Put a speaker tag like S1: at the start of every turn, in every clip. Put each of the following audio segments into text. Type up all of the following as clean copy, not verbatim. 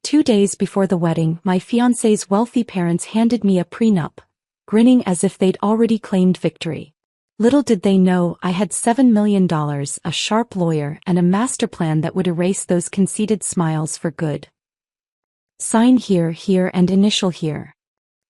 S1: 2 days before the wedding, my fiancé's wealthy parents handed me a prenup, grinning as if they'd already claimed victory. Little did they know I had $7 million, a sharp lawyer, and a master plan that would erase those conceited smiles for good. Sign here, here, and initial here.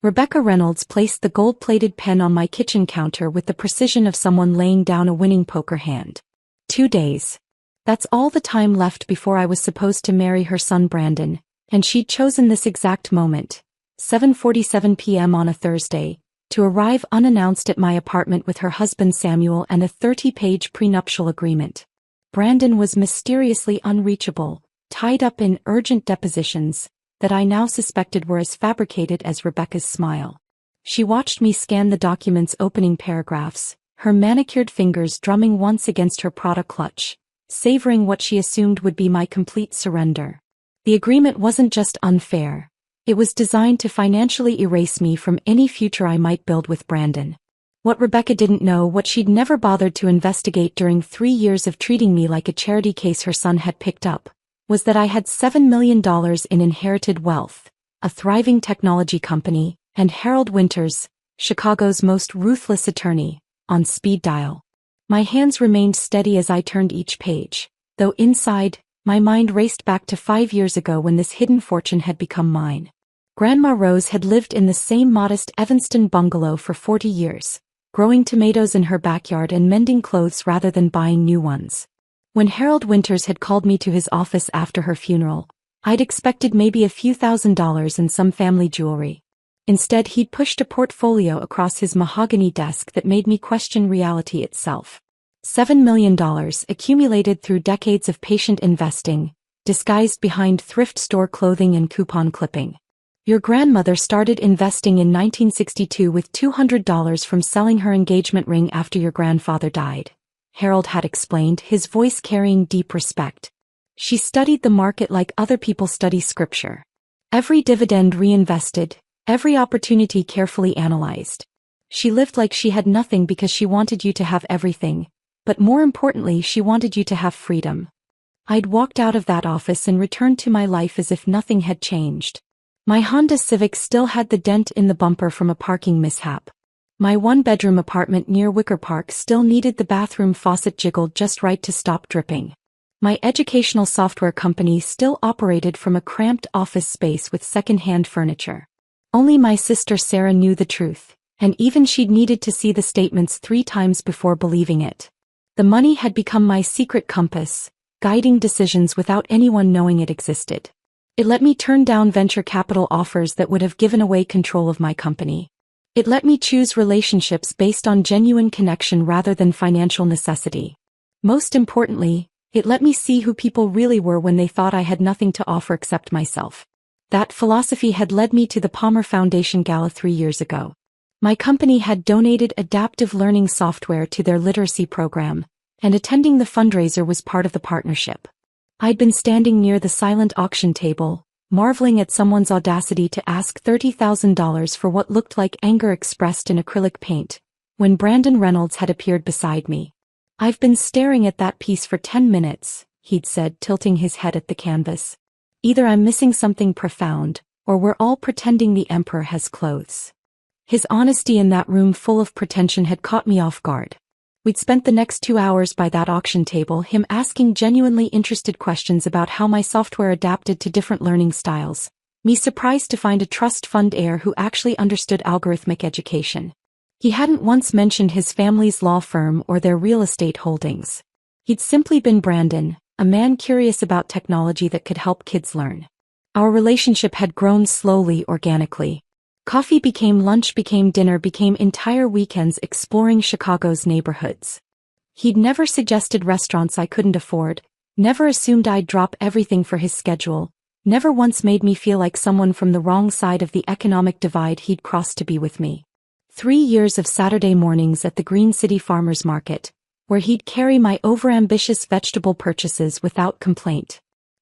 S1: Rebecca Reynolds placed the gold-plated pen on my kitchen counter with the precision of someone laying down a winning poker hand. 2 days. That's all the time left before I was supposed to marry her son Brandon, and she'd chosen this exact moment, 7:47 p.m. on a Thursday, to arrive unannounced at my apartment with her husband Samuel and a 30-page prenuptial agreement. Brandon was mysteriously unreachable, tied up in urgent depositions that I now suspected were as fabricated as Rebecca's smile. She watched me scan the document's opening paragraphs, her manicured fingers drumming once against her Prada clutch, savoring what she assumed would be my complete surrender. The agreement wasn't just unfair. It was designed to financially erase me from any future I might build with Brandon. What Rebecca didn't know, what she'd never bothered to investigate during 3 years of treating me like a charity case her son had picked up, was that I had $7 million in inherited wealth, a thriving technology company, and Harold Winters, Chicago's most ruthless attorney, on speed dial. My hands remained steady as I turned each page, though inside, my mind raced back to 5 years ago when this hidden fortune had become mine. Grandma Rose had lived in the same modest Evanston bungalow for 40 years, growing tomatoes in her backyard and mending clothes rather than buying new ones. When Harold Winters had called me to his office after her funeral, I'd expected maybe a few $1,000s and some family jewelry. Instead, he'd pushed a portfolio across his mahogany desk that made me question reality itself. $7 million accumulated through decades of patient investing, disguised behind thrift store clothing and coupon clipping. Your grandmother started investing in 1962 with $200 from selling her engagement ring after your grandfather died, Harold had explained, his voice carrying deep respect. She studied the market like other people study scripture. Every dividend reinvested, every opportunity carefully analyzed. She lived like she had nothing because she wanted you to have everything, but more importantly, she wanted you to have freedom. I'd walked out of that office and returned to my life as if nothing had changed. My Honda Civic still had the dent in the bumper from a parking mishap. My one-bedroom apartment near Wicker Park still needed the bathroom faucet jiggled just right to stop dripping. My educational software company still operated from a cramped office space with second-hand furniture. Only my sister Sarah knew the truth, and even she'd needed to see the statements 3 times before believing it. The money had become my secret compass, guiding decisions without anyone knowing it existed. It let me turn down venture capital offers that would have given away control of my company. It let me choose relationships based on genuine connection rather than financial necessity. Most importantly, it let me see who people really were when they thought I had nothing to offer except myself. That philosophy had led me to the Palmer Foundation Gala 3 years ago. My company had donated adaptive learning software to their literacy program, and attending the fundraiser was part of the partnership. I'd been standing near the silent auction table, marveling at someone's audacity to ask $30,000 for what looked like anger expressed in acrylic paint, when Brandon Reynolds had appeared beside me. "I've been staring at that piece for 10 minutes, he'd said, tilting his head at the canvas. "Either I'm missing something profound, or we're all pretending the emperor has clothes." His honesty in that room full of pretension had caught me off guard. We'd spent the next 2 hours by that auction table, him asking genuinely interested questions about how my software adapted to different learning styles, me surprised to find a trust fund heir who actually understood algorithmic education. He hadn't once mentioned his family's law firm or their real estate holdings. He'd simply been Brandon, a man curious about technology that could help kids learn. Our relationship had grown slowly, organically. Coffee became lunch, became dinner, became entire weekends exploring Chicago's neighborhoods. He'd never suggested restaurants I couldn't afford, never assumed I'd drop everything for his schedule, never once made me feel like someone from the wrong side of the economic divide he'd crossed to be with me. 3 years of Saturday mornings at the Green City Farmers Market, where he'd carry my overambitious vegetable purchases without complaint.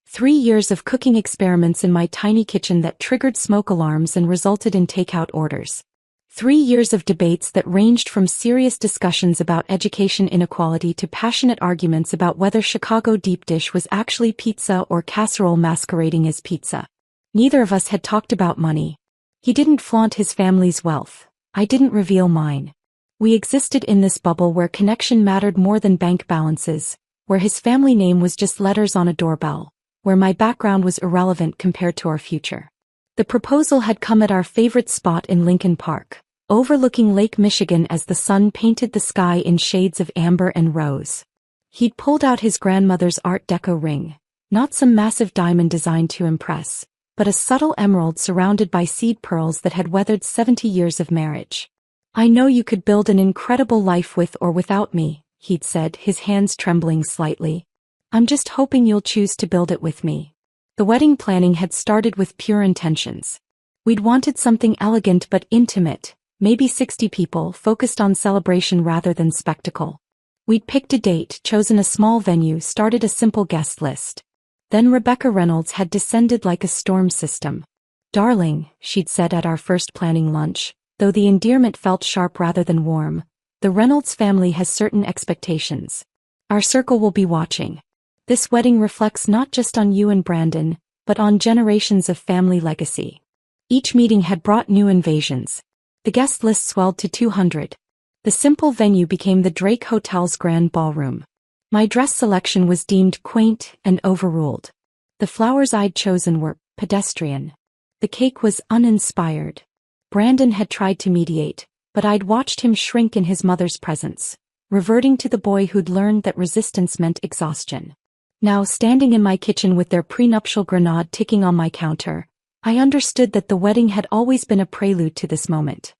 S1: 3 years of cooking experiments in my tiny kitchen that triggered smoke alarms and resulted in takeout orders. 3 years of debates that ranged from serious discussions about education inequality to passionate arguments about whether Chicago deep dish was actually pizza or casserole masquerading as pizza. Neither of us had talked about money. He didn't flaunt his family's wealth. I didn't reveal mine. We existed in this bubble where connection mattered more than bank balances, where his family name was just letters on a doorbell, where my background was irrelevant compared to our future. The proposal had come at our favorite spot in Lincoln Park, overlooking Lake Michigan as the sun painted the sky in shades of amber and rose. He'd pulled out his grandmother's Art Deco ring, not some massive diamond designed to impress, but a subtle emerald surrounded by seed pearls that had weathered 70 years of marriage. "I know you could build an incredible life with or without me," he'd said, his hands trembling slightly. "I'm just hoping you'll choose to build it with me." The wedding planning had started with pure intentions. We'd wanted something elegant but intimate, maybe 60 people, focused on celebration rather than spectacle. We'd picked a date, chosen a small venue, started a simple guest list. Then Rebecca Reynolds had descended like a storm system. "Darling," she'd said at our first planning lunch, though the endearment felt sharp rather than warm, "the Reynolds family has certain expectations. Our circle will be watching. This wedding reflects not just on you and Brandon, but on generations of family legacy." Each meeting had brought new invasions. The guest list swelled to 200. The simple venue became the Drake Hotel's grand ballroom. My dress selection was deemed quaint and overruled. The flowers I'd chosen were pedestrian. The cake was uninspired. Brandon had tried to mediate, but I'd watched him shrink in his mother's presence, reverting to the boy who'd learned that resistance meant exhaustion. Now, standing in my kitchen with their prenuptial grenade ticking on my counter, I understood that the wedding had always been a prelude to this moment.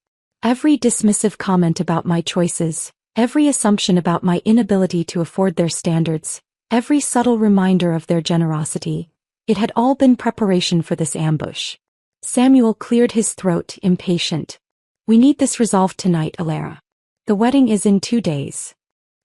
S1: Every dismissive comment about my choices, every assumption about my inability to afford their standards, every subtle reminder of their generosity, it had all been preparation for this ambush. Samuel cleared his throat, impatient. "We need this resolved tonight, Alara. The wedding is in 2 days."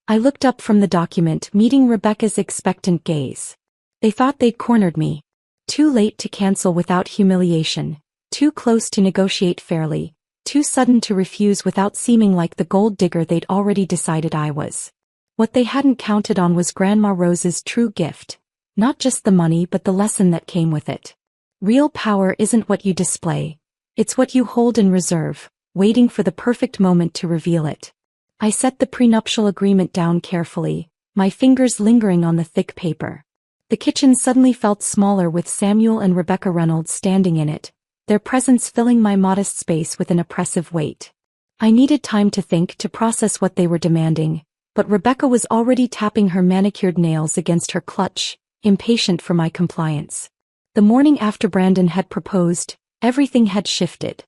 S1: I looked up from the document, meeting Rebecca's expectant gaze. They thought they'd cornered me. Too late to cancel without humiliation, too close to negotiate fairly, too sudden to refuse without seeming like the gold digger they'd already decided I was. What they hadn't counted on was Grandma Rose's true gift, not just the money but the lesson that came with it. Real power isn't what you display, it's what you hold in reserve, waiting for the perfect moment to reveal it. I set the prenuptial agreement down carefully, my fingers lingering on the thick paper. The kitchen suddenly felt smaller with Samuel and Rebecca Reynolds standing in it, their presence filling my modest space with an oppressive weight. I needed time to think, to process what they were demanding, but Rebecca was already tapping her manicured nails against her clutch, impatient for my compliance. The morning after Brandon had proposed, everything had shifted.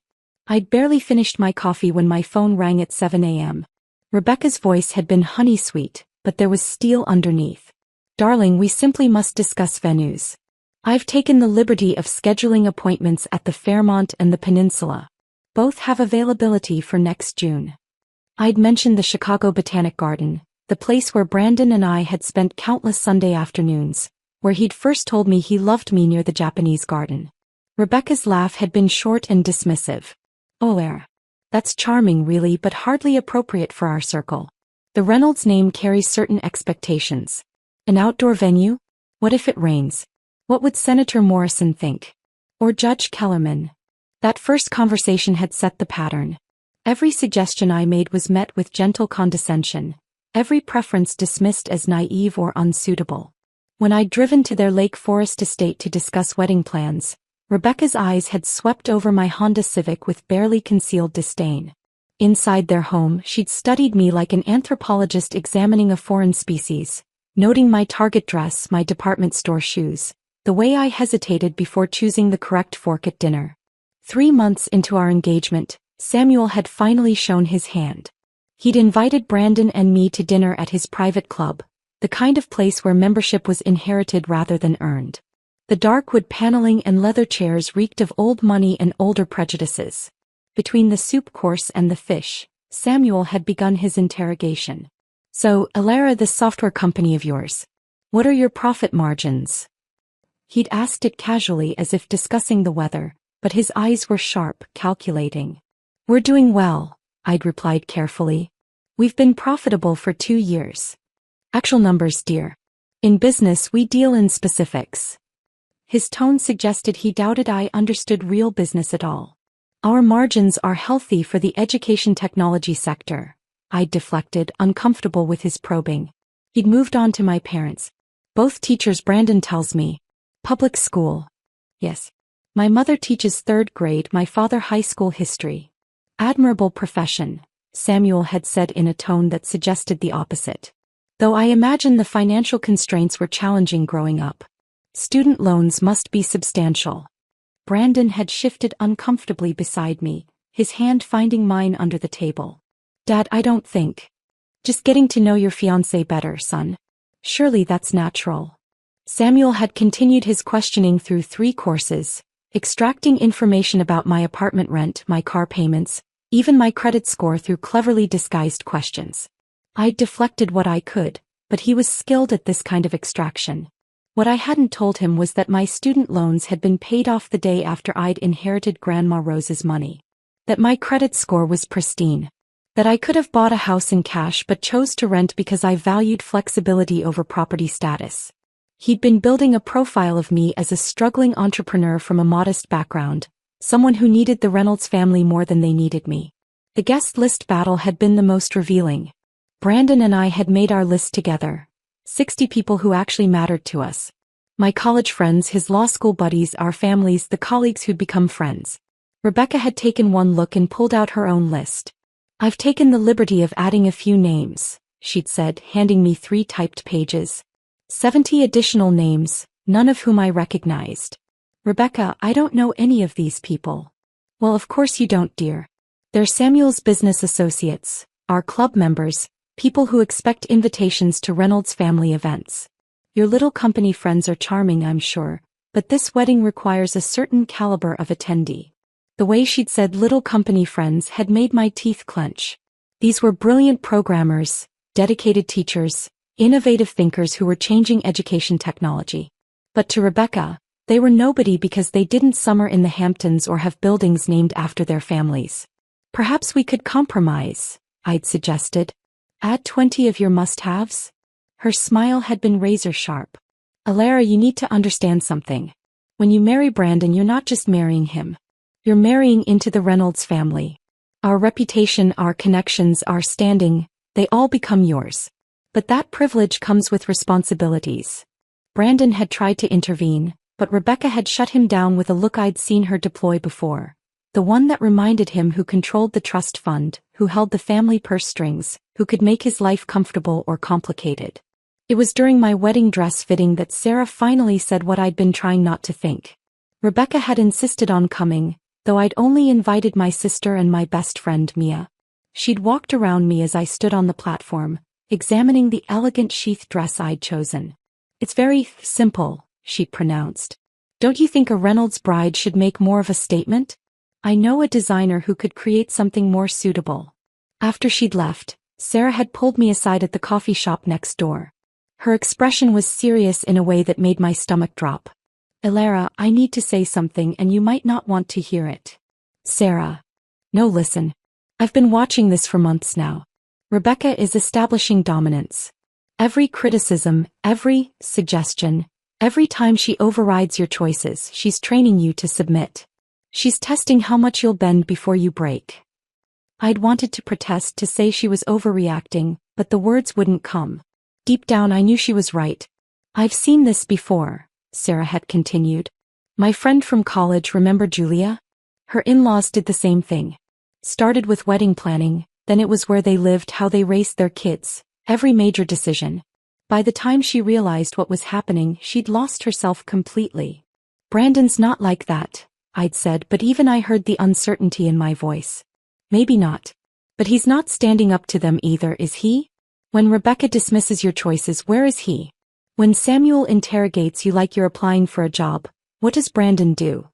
S1: I'd barely finished my coffee when my phone rang at 7 a.m. Rebecca's voice had been honey-sweet, but there was steel underneath. "Darling, we simply must discuss venues. I've taken the liberty of scheduling appointments at the Fairmont and the Peninsula. Both have availability for next June." I'd mentioned the Chicago Botanic Garden, the place where Brandon and I had spent countless Sunday afternoons, where he'd first told me he loved me near the Japanese garden. Rebecca's laugh had been short and dismissive. "Oh, that's charming really, but hardly appropriate for our circle. The Reynolds name carries certain expectations. An outdoor venue? What if it rains? What would Senator Morrison think? Or Judge Kellerman?" That first conversation had set the pattern. Every suggestion I made was met with gentle condescension, every preference dismissed as naive or unsuitable. When I'd driven to their Lake Forest estate to discuss wedding plans, Rebecca's eyes had swept over my Honda Civic with barely concealed disdain. Inside their home, she'd studied me like an anthropologist examining a foreign species, noting my Target dress, my department store shoes, the way I hesitated before choosing the correct fork at dinner. 3 months into our engagement, Samuel had finally shown his hand. He'd invited Brandon and me to dinner at his private club, the kind of place where membership was inherited rather than earned. The dark wood paneling and leather chairs reeked of old money and older prejudices. Between the soup course and the fish, Samuel had begun his interrogation. "So, Alara, this software company of yours, what are your profit margins?" He'd asked it casually as if discussing the weather, but his eyes were sharp, calculating. "We're doing well," I'd replied carefully. "We've been profitable for 2 years. Actual numbers, dear. In business we deal in specifics." His tone suggested he doubted I understood real business at all. Our margins are healthy for the education technology sector. I deflected, uncomfortable with his probing. He'd moved on to my parents. Both teachers, Brandon tells me. Public school. Yes. My mother teaches 3rd grade, my father high school history. Admirable profession, Samuel had said in a tone that suggested the opposite. Though I imagine the financial constraints were challenging growing up. Student loans must be substantial. Brandon had shifted uncomfortably beside me, his hand finding mine under the table. Dad, I don't think. Just getting to know your fiancé better, son. Surely that's natural. Samuel had continued his questioning through 3 courses, extracting information about my apartment rent, my car payments, even my credit score through cleverly disguised questions. I'd deflected what I could, but he was skilled at this kind of extraction. What I hadn't told him was that my student loans had been paid off the day after I'd inherited Grandma Rose's money. That my credit score was pristine. That I could have bought a house in cash but chose to rent because I valued flexibility over property status. He'd been building a profile of me as a struggling entrepreneur from a modest background, someone who needed the Reynolds family more than they needed me. The guest list battle had been the most revealing. Brandon and I had made our list together. 60 people who actually mattered to us. My college friends, his law school buddies, our families, the colleagues who'd become friends. Rebecca had taken one look and pulled out her own list. I've taken the liberty of adding a few names, she'd said, handing me 3 typed pages. 70 additional names, none of whom I recognized. Rebecca, I don't know any of these people. Well, of course you don't, dear. They're Samuel's business associates, our club members, people who expect invitations to Reynolds family events. Your little company friends are charming, I'm sure, but this wedding requires a certain caliber of attendee. The way she'd said little company friends had made my teeth clench. These were brilliant programmers, dedicated teachers, innovative thinkers who were changing education technology. But to Rebecca, they were nobody because they didn't summer in the Hamptons or have buildings named after their families. Perhaps we could compromise, I'd suggested. Add 20 of your must-haves? Her smile had been razor-sharp. Alara, you need to understand something. When you marry Brandon, you're not just marrying him. You're marrying into the Reynolds family. Our reputation, our connections, our standing, they all become yours. But that privilege comes with responsibilities. Brandon had tried to intervene, but Rebecca had shut him down with a look I'd seen her deploy before. The one that reminded him who controlled the trust fund, who held the family purse strings, who could make his life comfortable or complicated. It was during my wedding dress fitting that Sarah finally said what I'd been trying not to think. Rebecca had insisted on coming, though I'd only invited my sister and my best friend Mia. She'd walked around me as I stood on the platform, examining the elegant sheath dress I'd chosen. It's very simple, she'd pronounced. Don't you think a Reynolds bride should make more of a statement? I know a designer who could create something more suitable. After she'd left, Sarah had pulled me aside at the coffee shop next door. Her expression was serious in a way that made my stomach drop. Alara, I need to say something and you might not want to hear it. Sarah. No, listen. I've been watching this for months now. Rebecca is establishing dominance. Every criticism, every suggestion, every time she overrides your choices, she's training you to submit. She's testing how much you'll bend before you break. I'd wanted to protest, to say she was overreacting, but the words wouldn't come. Deep down I knew she was right. I've seen this before, Sarah had continued. My friend from college, remember Julia? Her in-laws did the same thing. Started with wedding planning, then it was where they lived, how they raised their kids, every major decision. By the time she realized what was happening, she'd lost herself completely. Brandon's not like that, I'd said, but even I heard the uncertainty in my voice. Maybe not. But he's not standing up to them either, is he? When Rebecca dismisses your choices, where is he? When Samuel interrogates you like you're applying for a job, what does Brandon do?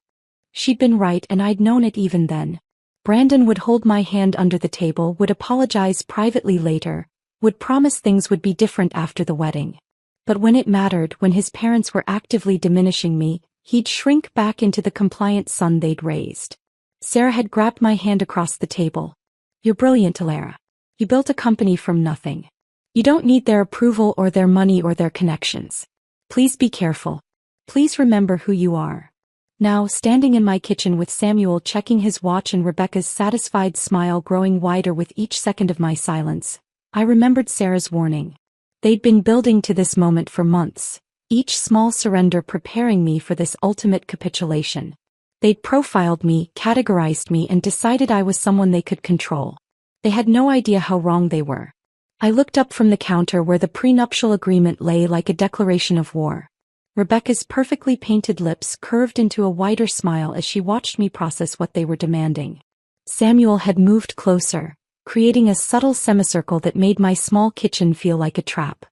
S1: She'd been right and I'd known it even then. Brandon would hold my hand under the table, would apologize privately later, would promise things would be different after the wedding. But when it mattered, when his parents were actively diminishing me, he'd shrink back into the compliant son they'd raised. Sarah had grabbed my hand across the table. You're brilliant, Alara. You built a company from nothing. You don't need their approval or their money or their connections. Please be careful. Please remember who you are. Now, standing in my kitchen with Samuel checking his watch and Rebecca's satisfied smile growing wider with each second of my silence, I remembered Sarah's warning. They'd been building to this moment for months, each small surrender preparing me for this ultimate capitulation. They'd profiled me, categorized me, and decided I was someone they could control. They had no idea how wrong they were. I looked up from the counter where the prenuptial agreement lay like a declaration of war. Rebecca's perfectly painted lips curved into a wider smile as she watched me process what they were demanding. Samuel had moved closer, creating a subtle semicircle that made my small kitchen feel like a trap.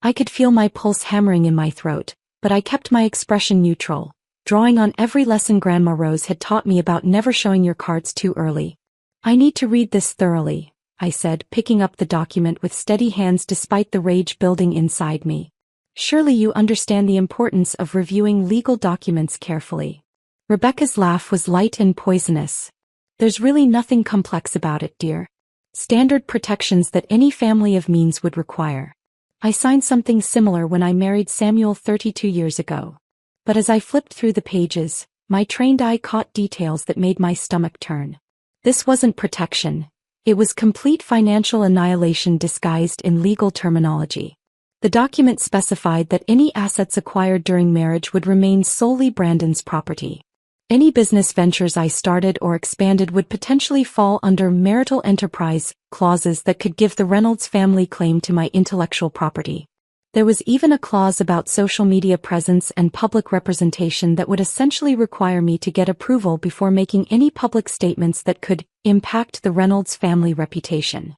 S1: I could feel my pulse hammering in my throat, but I kept my expression neutral, drawing on every lesson Grandma Rose had taught me about never showing your cards too early. I need to read this thoroughly, I said, picking up the document with steady hands despite the rage building inside me. Surely you understand the importance of reviewing legal documents carefully. Rebecca's laugh was light and poisonous. There's really nothing complex about it, dear. Standard protections that any family of means would require. I signed something similar when I married Samuel 32 years ago. But as I flipped through the pages, my trained eye caught details that made my stomach turn. This wasn't protection. It was complete financial annihilation disguised in legal terminology. The document specified that any assets acquired during marriage would remain solely Brandon's property. Any business ventures I started or expanded would potentially fall under marital enterprise clauses that could give the Reynolds family claim to my intellectual property. There was even a clause about social media presence and public representation that would essentially require me to get approval before making any public statements that could impact the Reynolds family reputation.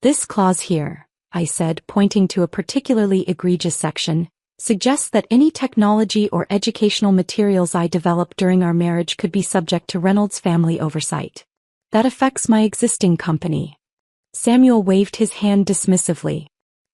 S1: This clause here, I said, pointing to a particularly egregious section, suggests that any technology or educational materials I develop during our marriage could be subject to Reynolds family oversight. That affects my existing company. Samuel waved his hand dismissively.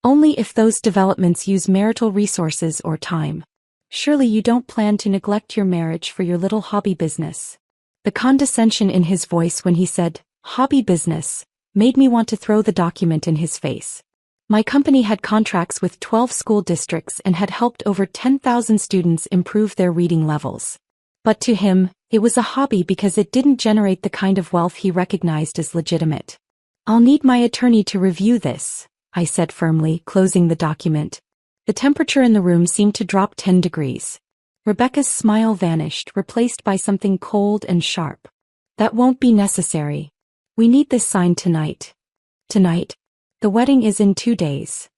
S1: Only if those developments use marital resources or time. Surely you don't plan to neglect your marriage for your little hobby business. The condescension in his voice when he said, hobby business, made me want to throw the document in his face. My company had contracts with 12 school districts and had helped over 10,000 students improve their reading levels. But to him, it was a hobby because it didn't generate the kind of wealth he recognized as legitimate. I'll need my attorney to review this, I said firmly, closing the document. The temperature in the room seemed to drop 10 degrees. Rebecca's smile vanished, replaced by something cold and sharp. That won't be necessary. We need this signed tonight. Tonight? The wedding is in 2 days.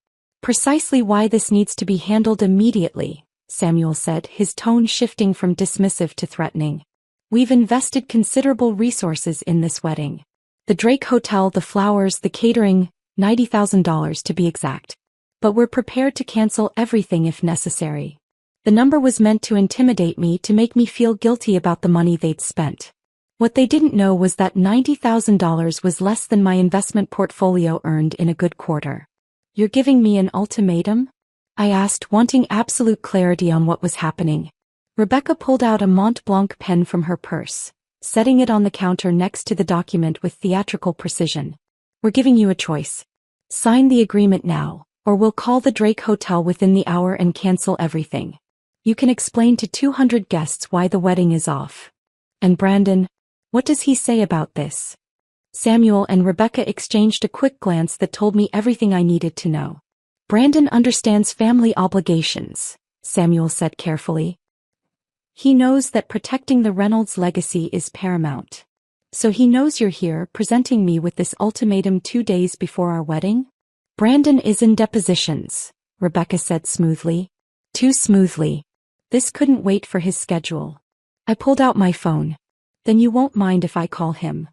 S1: Precisely why this needs to be handled immediately, Samuel said, his tone shifting from dismissive to threatening. We've invested considerable resources in this wedding. The Drake Hotel, the flowers, the catering, $90,000 to be exact. But we're prepared to cancel everything if necessary. The number was meant to intimidate me, to make me feel guilty about the money they'd spent. What they didn't know was that $90,000 was less than my investment portfolio earned in a good quarter. You're giving me an ultimatum? I asked, wanting absolute clarity on what was happening. Rebecca pulled out a Mont Blanc pen from her purse, setting it on the counter next to the document with theatrical precision. We're giving you a choice. Sign the agreement now, or we'll call the Drake Hotel within the hour and cancel everything. You can explain to 200 guests why the wedding is off. And Brandon? What does he say about this? Samuel and Rebecca exchanged a quick glance that told me everything I needed to know. Brandon understands family obligations, Samuel said carefully. He knows that protecting the Reynolds legacy is paramount. So he knows you're here, presenting me with this ultimatum 2 days before our wedding? Brandon is in depositions, Rebecca said smoothly. Too smoothly. This couldn't wait for his schedule. I pulled out my phone. Then you won't mind if I call him.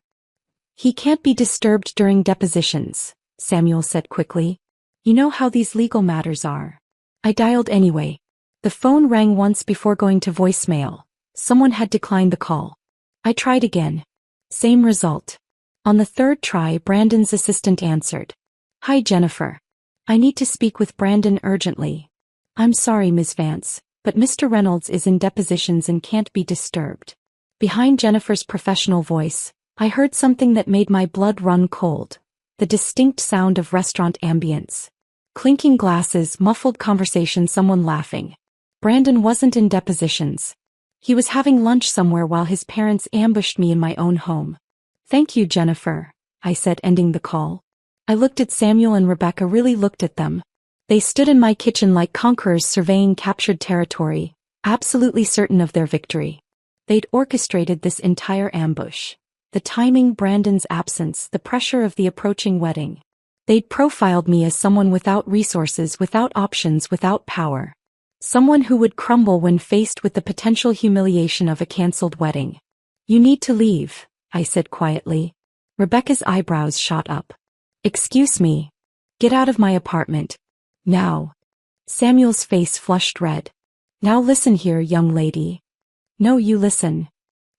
S1: He can't be disturbed during depositions, Samuel said quickly. You know how these legal matters are. I dialed anyway. The phone rang once before going to voicemail. Someone had declined the call. I tried again. Same result. On the third try, Brandon's assistant answered. Hi, Jennifer. I need to speak with Brandon urgently. I'm sorry, Ms. Vance, but Mr. Reynolds is in depositions and can't be disturbed. Behind Jennifer's professional voice, I heard something that made my blood run cold. The distinct sound of restaurant ambience. Clinking glasses, muffled conversation, someone laughing. Brandon wasn't in depositions. He was having lunch somewhere while his parents ambushed me in my own home. "Thank you, Jennifer," I said, ending the call. I looked at Samuel and Rebecca really looked at them. They stood in my kitchen like conquerors surveying captured territory, absolutely certain of their victory. They'd orchestrated this entire ambush. The timing, Brandon's absence, the pressure of the approaching wedding. They'd profiled me as someone without resources, without options, without power. Someone who would crumble when faced with the potential humiliation of a cancelled wedding. "You need to leave," I said quietly. Rebecca's eyebrows shot up. "Excuse me. Get out of my apartment. Now." Samuel's face flushed red. "Now listen here, young lady." "No, you listen."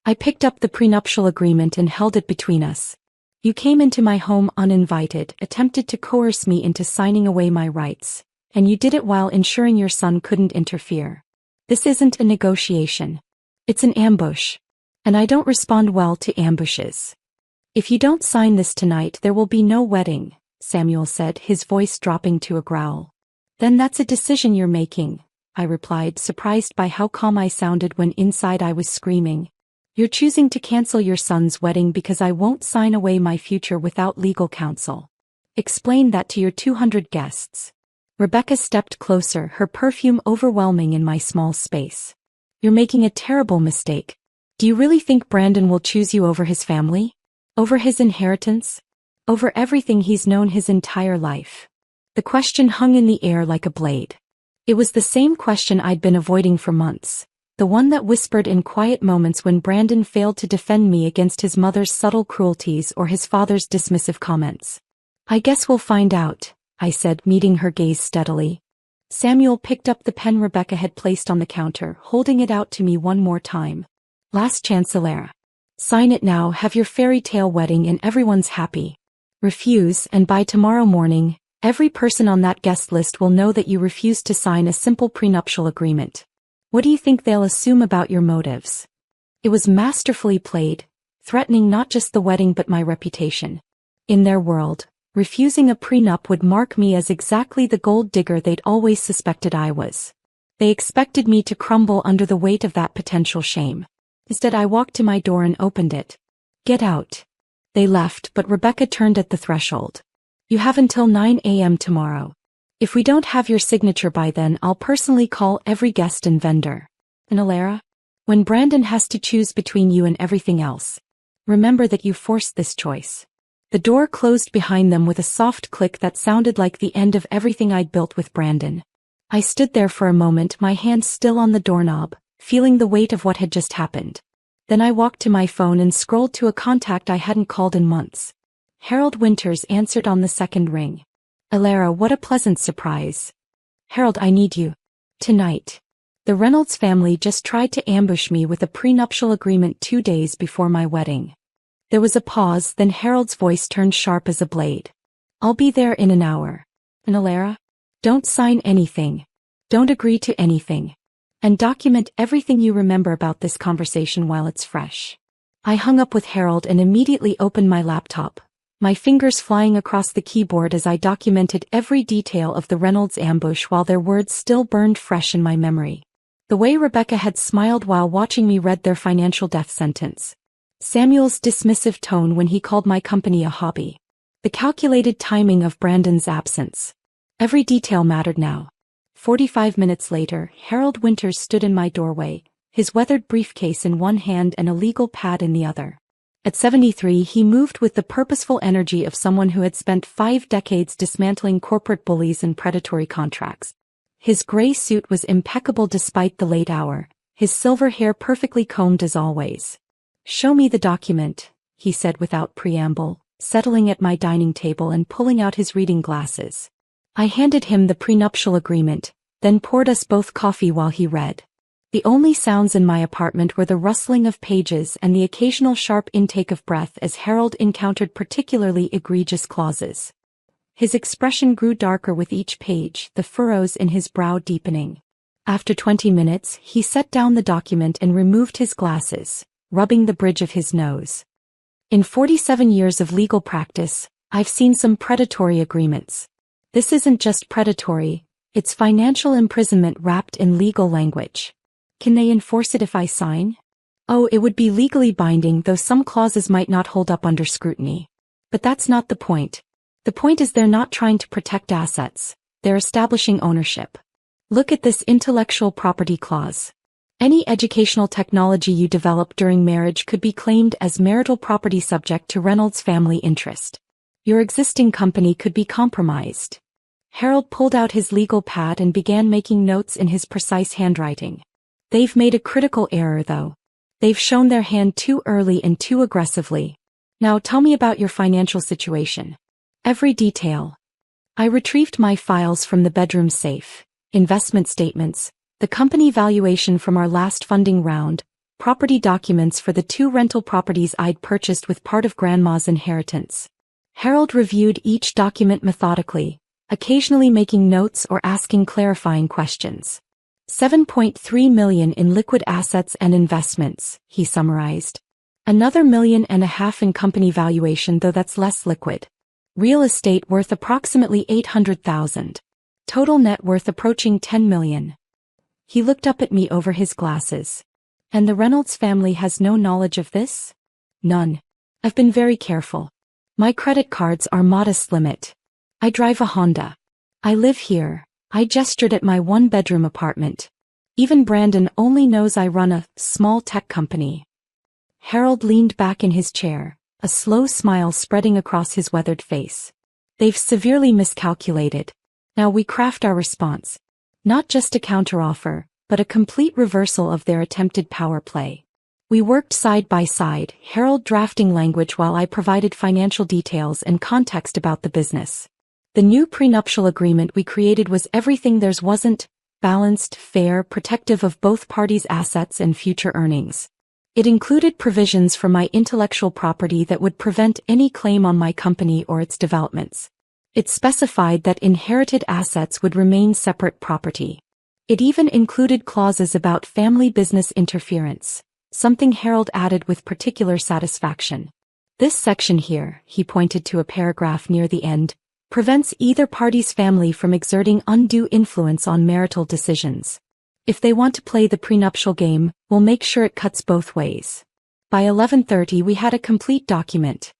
S1: I picked up the prenuptial agreement and held it between us. "You came into my home uninvited, attempted to coerce me into signing away my rights, and you did it while ensuring your son couldn't interfere. This isn't a negotiation. It's an ambush. And I don't respond well to ambushes. If you don't sign this tonight, there will be no wedding," Samuel said, his voice dropping to a growl. "Then that's a decision you're making," I replied, surprised by how calm I sounded when inside I was screaming. "You're choosing to cancel your son's wedding because I won't sign away my future without legal counsel. Explain that to your 200 guests." Rebecca stepped closer, her perfume overwhelming in my small space. "You're making a terrible mistake. Do you really think Brandon will choose you over his family? Over his inheritance? Over everything he's known his entire life?" The question hung in the air like a blade. It was the same question I'd been avoiding for months, the one that whispered in quiet moments when Brandon failed to defend me against his mother's subtle cruelties or his father's dismissive comments. "I guess we'll find out," I said, meeting her gaze steadily. Samuel picked up the pen Rebecca had placed on the counter, holding it out to me one more time. "Last chance, Alara. Sign it now, have your fairy tale wedding and everyone's happy. Refuse, and by tomorrow morning, every person on that guest list will know that you refused to sign a simple prenuptial agreement. What do you think they'll assume about your motives?" It was masterfully played, threatening not just the wedding but my reputation. In their world, refusing a prenup would mark me as exactly the gold digger they'd always suspected I was. They expected me to crumble under the weight of that potential shame. Instead, I walked to my door and opened it. "Get out." They left, but Rebecca turned at the threshold. "You have until 9 a.m. tomorrow. If we don't have your signature by then, I'll personally call every guest and vendor. And Alara, when Brandon has to choose between you and everything else, remember that you forced this choice." The door closed behind them with a soft click that sounded like the end of everything I'd built with Brandon. I stood there for a moment, my hand still on the doorknob, feeling the weight of what had just happened. Then I walked to my phone and scrolled to a contact I hadn't called in months. Harold Winters answered on the second ring. "Alara, what a pleasant surprise." "Harold, I need you. Tonight." The Reynolds family just tried to ambush me with a prenuptial agreement 2 days before my wedding. There was a pause, then Harold's voice turned sharp as a blade. "I'll be there in an hour. And Alara, don't sign anything. Don't agree to anything. And document everything you remember about this conversation while it's fresh." I hung up with Harold and immediately opened my laptop, my fingers flying across the keyboard as I documented every detail of the Reynolds ambush while their words still burned fresh in my memory. The way Rebecca had smiled while watching me read their financial death sentence. Samuel's dismissive tone when he called my company a hobby. The calculated timing of Brandon's absence. Every detail mattered now. 45 minutes later, Harold Winters stood in my doorway, his weathered briefcase in one hand and a legal pad in the other. At 73, he moved with the purposeful energy of someone who had spent 5 decades dismantling corporate bullies and predatory contracts. His gray suit was impeccable despite the late hour, his silver hair perfectly combed as always. "Show me the document," he said without preamble, settling at my dining table and pulling out his reading glasses. I handed him the prenuptial agreement, then poured us both coffee while he read. The only sounds in my apartment were the rustling of pages and the occasional sharp intake of breath as Harold encountered particularly egregious clauses. His expression grew darker with each page, the furrows in his brow deepening. After 20 minutes, he set down the document and removed his glasses, rubbing the bridge of his nose. "In 47 years of legal practice, I've seen some predatory agreements. This isn't just predatory, It's financial imprisonment wrapped in legal language. Can they enforce it if I sign? Oh, it would be legally binding, though some clauses might not hold up under scrutiny. But that's not the point. The point is they're not trying to protect assets, they're establishing ownership. Look at this intellectual property clause. Any educational technology you develop during marriage could be claimed as marital property subject to Reynolds' family interest. Your existing company could be compromised. Harold pulled out his legal pad and began making notes in his precise handwriting. They've made a critical error, though. They've shown their hand too early and too aggressively. Now tell me about your financial situation. Every detail. I retrieved my files from the bedroom safe, investment statements, the company valuation from our last funding round, property documents for the 2 rental properties I'd purchased with part of Grandma's inheritance. Harold reviewed each document methodically, occasionally making notes or asking clarifying questions. $7.3 million in liquid assets and investments, he summarized. Another $1.5 million in company valuation, though that's less liquid. Real estate worth approximately $800,000. Total net worth approaching $10 million. He looked up at me over his glasses. And the Reynolds family has no knowledge of this? None. I've been very careful. My credit cards are modest limit. I drive a Honda. I live here. I gestured at my 1-bedroom apartment. Even Brandon only knows I run a small tech company. Harold leaned back in his chair, a slow smile spreading across his weathered face. They've severely miscalculated. Now we craft our response. Not just a counteroffer, but a complete reversal of their attempted power play. We worked side by side, Harold drafting language while I provided financial details and context about the business. The new prenuptial agreement we created was everything theirs wasn't: balanced, fair, protective of both parties' assets and future earnings. It included provisions for my intellectual property that would prevent any claim on my company or its developments. It specified that inherited assets would remain separate property. It even included clauses about family business interference, something Harold added with particular satisfaction. This section here, he pointed to a paragraph near the end, prevents either party's family from exerting undue influence on marital decisions. If they want to play the prenuptial game, we'll make sure it cuts both ways. By 11:30 we had a complete document.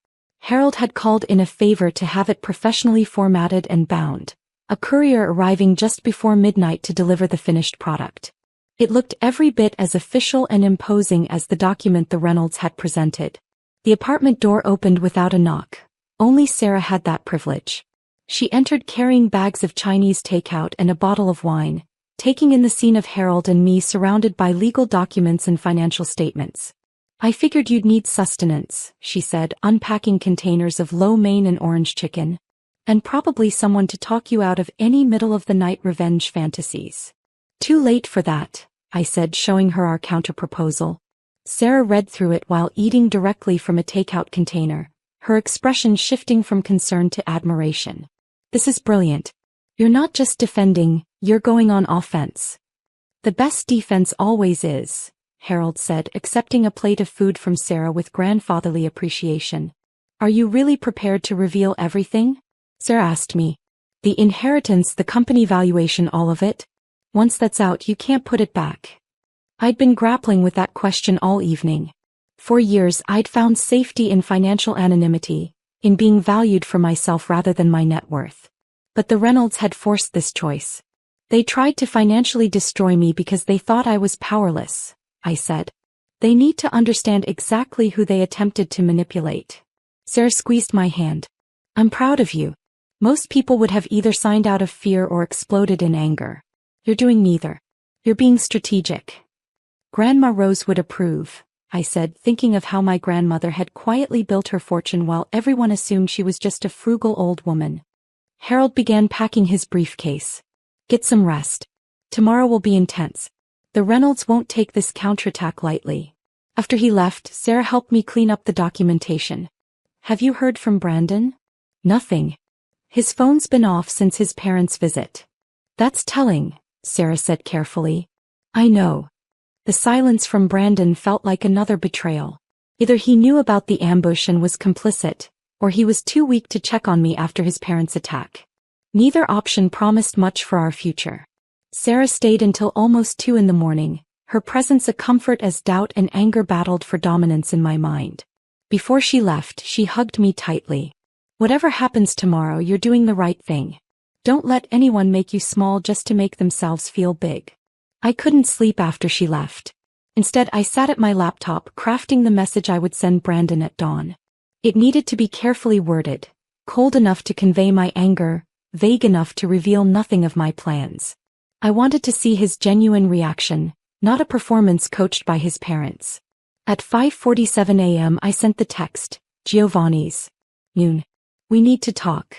S1: Harold had called in a favor to have it professionally formatted and bound, a courier arriving just before midnight to deliver the finished product. It looked every bit as official and imposing as the document the Reynolds had presented. The apartment door opened without a knock. Only Sarah had that privilege. She entered carrying bags of Chinese takeout and a bottle of wine, taking in the scene of Harold and me surrounded by legal documents and financial statements. I figured you'd need sustenance, she said, unpacking containers of lo mein and orange chicken. And probably someone to talk you out of any middle-of-the-night revenge fantasies. Too late for that, I said, showing her our counter-proposal. Sarah read through it while eating directly from a takeout container, her expression shifting from concern to admiration. This is brilliant. You're not just defending, you're going on offense. The best defense always is, Harold said, accepting a plate of food from Sarah with grandfatherly appreciation. Are you really prepared to reveal everything? Sarah asked me. The inheritance, the company valuation, all of it? Once that's out, you can't put it back. I'd been grappling with that question all evening. For years I'd found safety in financial anonymity, in being valued for myself rather than my net worth. But the Reynolds had forced this choice. They tried to financially destroy me because they thought I was powerless, I said. They need to understand exactly who they attempted to manipulate. Sarah squeezed my hand. I'm proud of you. Most people would have either signed out of fear or exploded in anger. You're doing neither. You're being strategic. Grandma Rose would approve, I said, thinking of how my grandmother had quietly built her fortune while everyone assumed she was just a frugal old woman. Harold began packing his briefcase. Get some rest. Tomorrow will be intense. The Reynolds won't take this counterattack lightly. After he left, Sarah helped me clean up the documentation. Have you heard from Brandon? Nothing. His phone's been off since his parents' visit. That's telling, Sarah said carefully. I know. The silence from Brandon felt like another betrayal. Either he knew about the ambush and was complicit, or he was too weak to check on me after his parents' attack. Neither option promised much for our future. Sarah stayed until almost 2 in the morning, her presence a comfort as doubt and anger battled for dominance in my mind. Before she left, she hugged me tightly. "Whatever happens tomorrow, you're doing the right thing. Don't let anyone make you small just to make themselves feel big." I couldn't sleep after she left. Instead, I sat at my laptop crafting the message I would send Brandon at dawn. It needed to be carefully worded, cold enough to convey my anger, vague enough to reveal nothing of my plans. I wanted to see his genuine reaction, not a performance coached by his parents. At 5:47 a.m. I sent the text, "Giovanni's. Noon. We need to talk."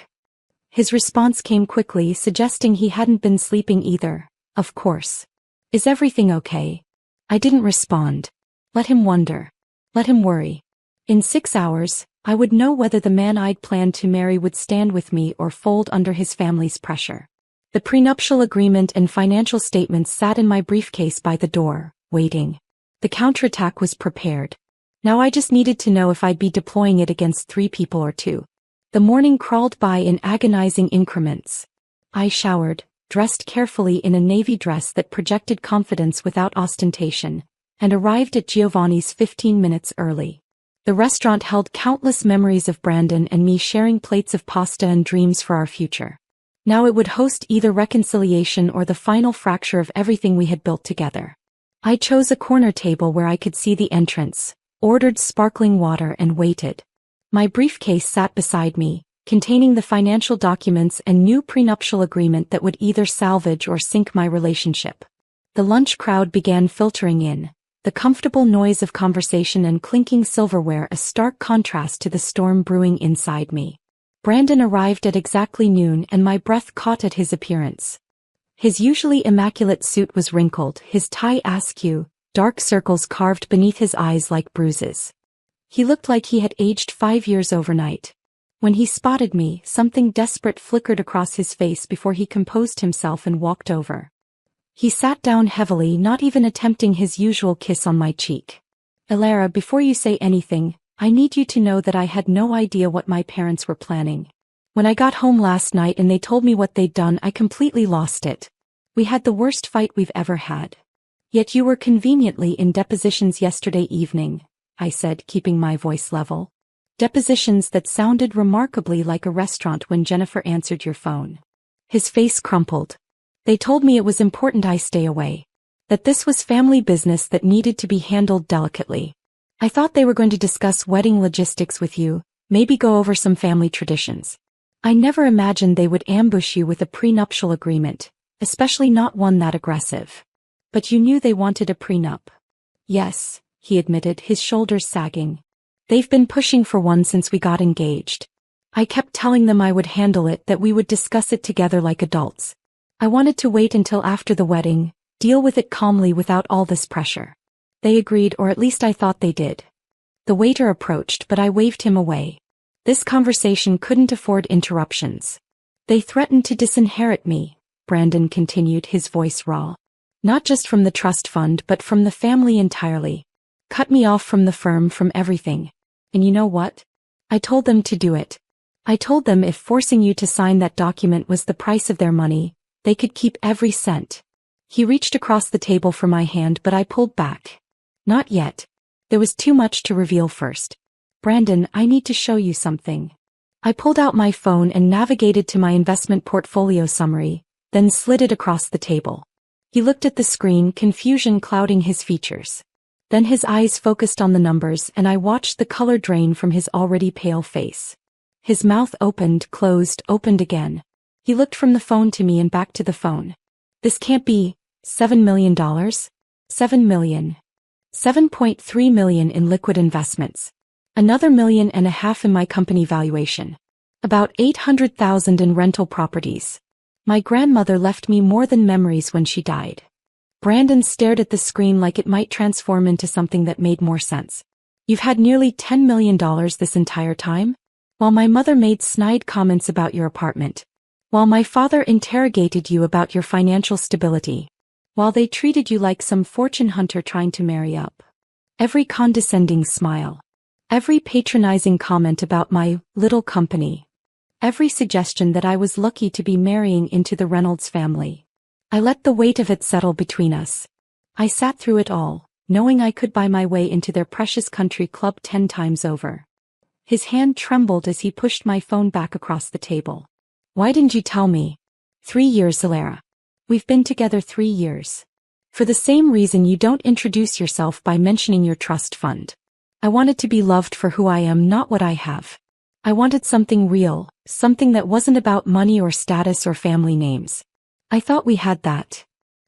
S1: His response came quickly, suggesting he hadn't been sleeping either. Of course. "Is everything okay?" I didn't respond. Let him wonder. Let him worry. In 6 hours, I would know whether the man I'd planned to marry would stand with me or fold under his family's pressure. The prenuptial agreement and financial statements sat in my briefcase by the door, waiting. The counterattack was prepared. Now I just needed to know if I'd be deploying it against 3 people or 2. The morning crawled by in agonizing increments. I showered, dressed carefully in a navy dress that projected confidence without ostentation, and arrived at Giovanni's 15 minutes early. The restaurant held countless memories of Brandon and me sharing plates of pasta and dreams for our future. Now it would host either reconciliation or the final fracture of everything we had built together. I chose a corner table where I could see the entrance, ordered sparkling water and waited. My briefcase sat beside me, containing the financial documents and new prenuptial agreement that would either salvage or sink my relationship. The lunch crowd began filtering in, the comfortable noise of conversation and clinking silverware a stark contrast to the storm brewing inside me. Brandon arrived at exactly noon and my breath caught at his appearance. His usually immaculate suit was wrinkled, his tie askew, dark circles carved beneath his eyes like bruises. He looked like he had aged 5 years overnight. When he spotted me, something desperate flickered across his face before he composed himself and walked over. He sat down heavily, not even attempting his usual kiss on my cheek. "Elara, before you say anything, I need you to know that I had no idea what my parents were planning. When I got home last night and they told me what they'd done, I completely lost it. We had the worst fight we've ever had. Yet you were conveniently in depositions yesterday evening," I said, keeping my voice level. "Depositions that sounded remarkably like a restaurant when Jennifer answered your phone." His face crumpled. "They told me it was important I stay away. That this was family business that needed to be handled delicately. I thought they were going to discuss wedding logistics with you, maybe go over some family traditions. I never imagined they would ambush you with a prenuptial agreement, especially not one that aggressive. But you knew they wanted a prenup." "Yes," he admitted, his shoulders sagging. "They've been pushing for one since we got engaged. I kept telling them I would handle it, that we would discuss it together like adults. I wanted to wait until after the wedding, deal with it calmly without all this pressure. They agreed, or at least I thought they did." The waiter approached, but I waved him away. This conversation couldn't afford interruptions. "They threatened to disinherit me," Brandon continued, his voice raw. "Not just from the trust fund but from the family entirely. Cut me off from the firm, from everything. And you know what? I told them to do it. I told them if forcing you to sign that document was the price of their money, they could keep every cent." He reached across the table for my hand, but I pulled back. "Not yet. There was too much to reveal first. Brandon, I need to show you something." I pulled out my phone and navigated to my investment portfolio summary, then slid it across the table. He looked at the screen, confusion clouding his features. Then his eyes focused on the numbers and I watched the color drain from his already pale face. His mouth opened, closed, opened again. He looked from the phone to me and back to the phone. "This can't be. $7 million? $7 million. $7.3 million in liquid investments. Another $1.5 million in my company valuation. About $800,000 in rental properties. My grandmother left me more than memories when she died." Brandon stared at the screen like it might transform into something that made more sense. "You've had nearly $10 million this entire time? While my mother made snide comments about your apartment. While my father interrogated you about your financial stability. While they treated you like some fortune hunter trying to marry up. Every condescending smile. Every patronizing comment about my little company. every suggestion that I was lucky to be marrying into the Reynolds family. I let the weight of it settle between us. I sat through it all, knowing I could buy my way into their precious country club 10 times over. His hand trembled as he pushed my phone back across the table. Why didn't you tell me? 3 years, Alara. We've been together 3 years. For the same reason you don't introduce yourself by mentioning your trust fund. I wanted to be loved for who I am, not what I have. I wanted something real, something that wasn't about money or status or family names. I thought we had that.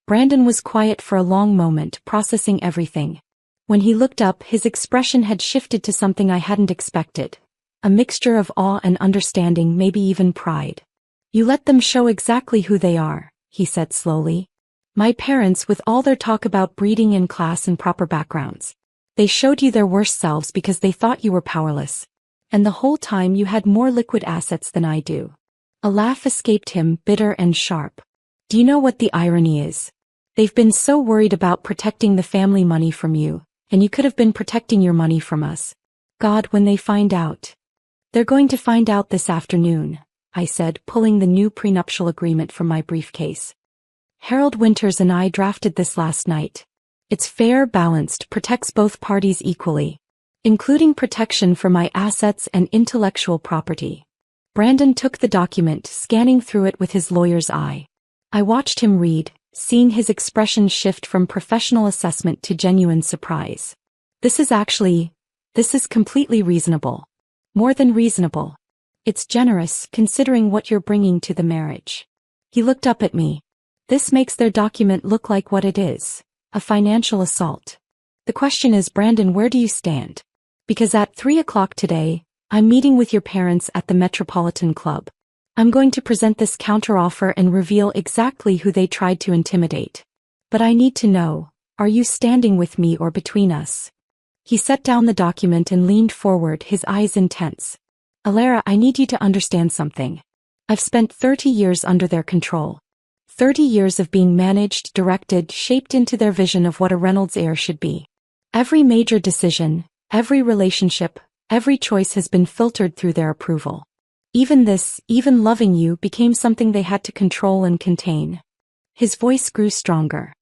S1: Brandon was quiet for a long moment, processing everything. When he looked up, his expression had shifted to something I hadn't expected. A mixture of awe and understanding, maybe even pride. You let them show exactly who they are, he said slowly. My parents, with all their talk about breeding and class and proper backgrounds. They showed you their worst selves because they thought you were powerless. And the whole time you had more liquid assets than I do. A laugh escaped him, bitter and sharp. Do you know what the irony is? They've been so worried about protecting the family money from you, and you could have been protecting your money from us. God, when they find out. They're going to find out this afternoon, I said, pulling the new prenuptial agreement from my briefcase. Harold Winters and I drafted this last night. It's fair, balanced, protects both parties equally, including protection for my assets and intellectual property. Brandon took the document, scanning through it with his lawyer's eye. I watched him read, seeing his expression shift from professional assessment to genuine surprise. This is completely reasonable. More than reasonable. It's generous, considering what you're bringing to the marriage. He looked up at me. This makes their document look like what it is, a financial assault. The question is, Brandon, where do you stand? Because at 3 o'clock today, I'm meeting with your parents at the Metropolitan Club. I'm going to present this counteroffer and reveal exactly who they tried to intimidate. But I need to know, are you standing with me or between us? He set down the document and leaned forward, his eyes intense. Alara, I need you to understand something. I've spent 30 years under their control. 30 years of being managed, directed, shaped into their vision of what a Reynolds heir should be. Every major decision, every relationship, every choice has been filtered through their approval. Even loving you became something they had to control and contain. His voice grew stronger.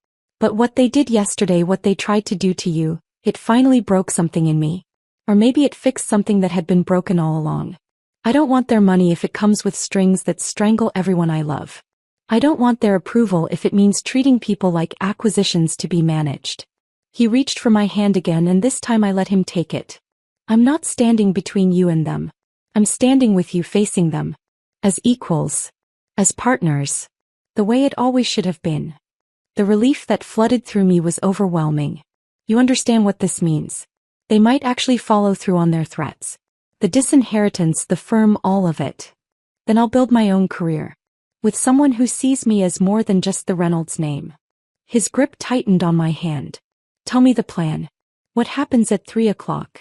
S1: But what they did yesterday, what they tried to do to you, it finally broke something in me. Or maybe it fixed something that had been broken all along. I don't want their money if it comes with strings that strangle everyone I love. I don't want their approval if it means treating people like acquisitions to be managed. He reached for my hand again, and this time I let him take it. I'm not standing between you and them. I'm standing with you, facing them. As equals. As partners. The way it always should have been. The relief that flooded through me was overwhelming. You understand what this means. They might actually follow through on their threats. The disinheritance, the firm, all of it. Then I'll build my own career. With someone who sees me as more than just the Reynolds name. His grip tightened on my hand. Tell me the plan. What happens at 3 o'clock?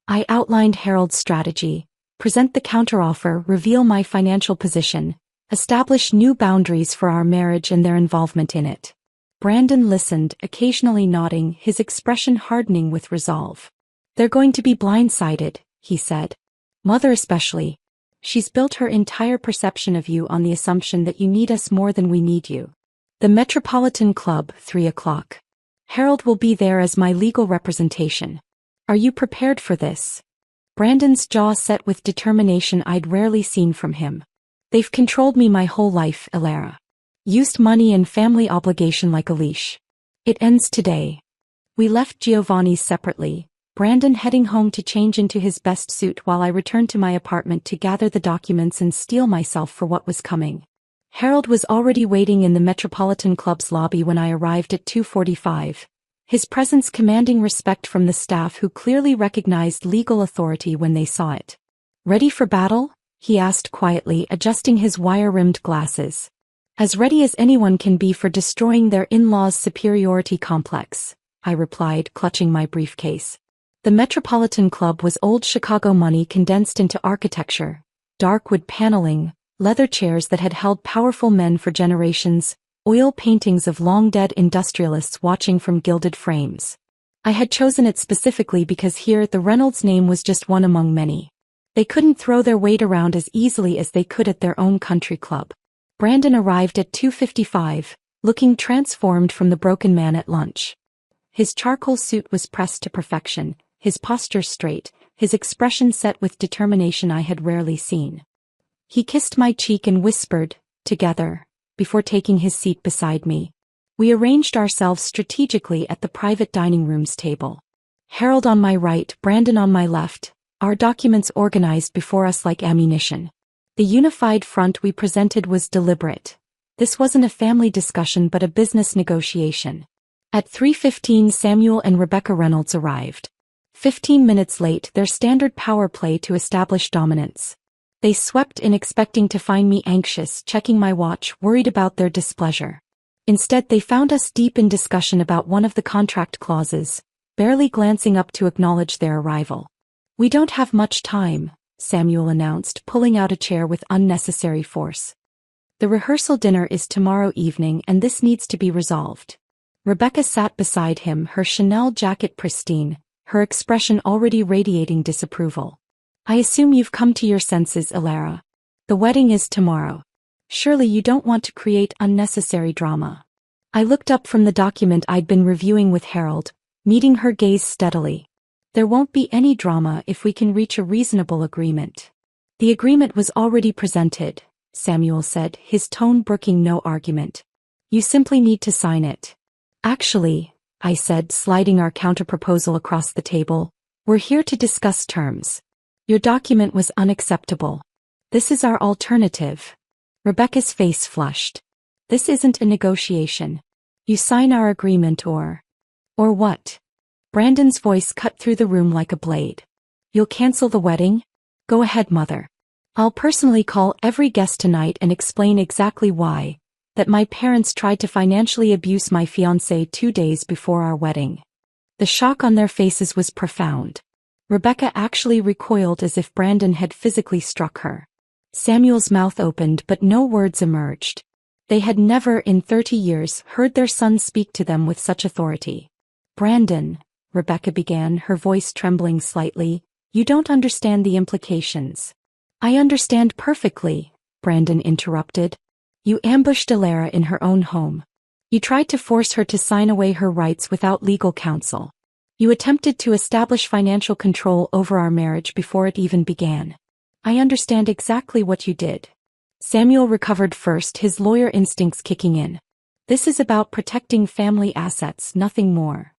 S1: I outlined Harold's strategy. Present the counteroffer, reveal my financial position, establish new boundaries for our marriage and their involvement in it. Brandon listened, occasionally nodding, his expression hardening with resolve. They're going to be blindsided, he said. Mother especially. She's built her entire perception of you on the assumption that you need us more than we need you. The Metropolitan Club, 3 o'clock. Harold will be there as my legal representation. Are you prepared for this? Brandon's jaw set with determination I'd rarely seen from him. They've controlled me my whole life, Alara. Used money and family obligation like a leash. It ends today. We left Giovanni's separately, Brandon heading home to change into his best suit while I returned to my apartment to gather the documents and steel myself for what was coming. Harold was already waiting in the Metropolitan Club's lobby when I arrived at 2:45. His presence commanding respect from the staff who clearly recognized legal authority when they saw it. Ready for battle? He asked quietly, adjusting his wire-rimmed glasses. As ready as anyone can be for destroying their in-laws' superiority complex, I replied, clutching my briefcase. The Metropolitan Club was old Chicago money condensed into architecture, dark wood paneling, leather chairs that had held powerful men for generations, oil paintings of long-dead industrialists watching from gilded frames. I had chosen it specifically because here the Reynolds name was just one among many. They couldn't throw their weight around as easily as they could at their own country club. Brandon arrived at 2:55, looking transformed from the broken man at lunch. His charcoal suit was pressed to perfection, his posture straight, his expression set with determination I had rarely seen. He kissed my cheek and whispered, "Together," before taking his seat beside me. We arranged ourselves strategically at the private dining room's table. Harold on my right, Brandon on my left, our documents organized before us like ammunition. The unified front we presented was deliberate. This wasn't a family discussion but a business negotiation. At 3:15 Samuel and Rebecca Reynolds arrived. 15 minutes late, their standard power play to establish dominance. They swept in expecting to find me anxious, checking my watch, worried about their displeasure. Instead they found us deep in discussion about one of the contract clauses, barely glancing up to acknowledge their arrival. "We don't have much time," Samuel announced, pulling out a chair with unnecessary force. "The rehearsal dinner is tomorrow evening and this needs to be resolved." Rebecca sat beside him, her Chanel jacket pristine, her expression already radiating disapproval. "I assume you've come to your senses, Alara. The wedding is tomorrow. Surely you don't want to create unnecessary drama." I looked up from the document I'd been reviewing with Harold, meeting her gaze steadily. "There won't be any drama if we can reach a reasonable agreement." "The agreement was already presented," Samuel said, his tone brooking no argument. "You simply need to sign it." "Actually," I said, sliding our counterproposal across the table, "we're here to discuss terms. Your document was unacceptable. This is our alternative." Rebecca's face flushed. "This isn't a negotiation. You sign our agreement or what?" Brandon's voice cut through the room like a blade. "You'll cancel the wedding? Go ahead, mother. I'll personally call every guest tonight and explain exactly why, that my parents tried to financially abuse my fiancé 2 days before our wedding." The shock on their faces was profound. Rebecca actually recoiled as if Brandon had physically struck her. Samuel's mouth opened but no words emerged. They had never in 30 years heard their son speak to them with such authority. "Brandon," Rebecca began, her voice trembling slightly, "you don't understand the implications." "I understand perfectly," Brandon interrupted. "You ambushed Alara in her own home. You tried to force her to sign away her rights without legal counsel. You attempted to establish financial control over our marriage before it even began. I understand exactly what you did." Samuel recovered first, his lawyer instincts kicking in. "This is about protecting family assets, nothing more."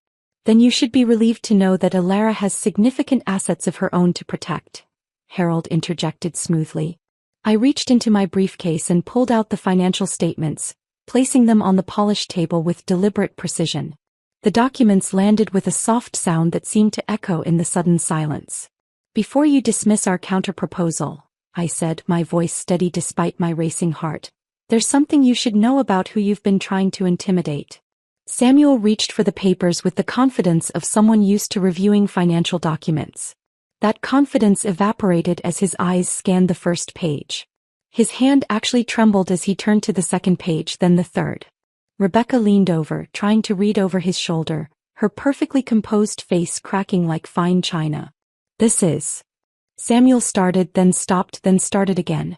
S1: "Then you should be relieved to know that Alara has significant assets of her own to protect," Harold interjected smoothly. I reached into my briefcase and pulled out the financial statements, placing them on the polished table with deliberate precision. The documents landed with a soft sound that seemed to echo in the sudden silence. "Before you dismiss our counter-proposal," I said, my voice steady despite my racing heart, "there's something you should know about who you've been trying to intimidate." Samuel reached for the papers with the confidence of someone used to reviewing financial documents. That confidence evaporated as his eyes scanned the first page. His hand actually trembled as he turned to the second page, then the third. Rebecca leaned over, trying to read over his shoulder, her perfectly composed face cracking like fine china. "This is..." Samuel started, then stopped, then started again.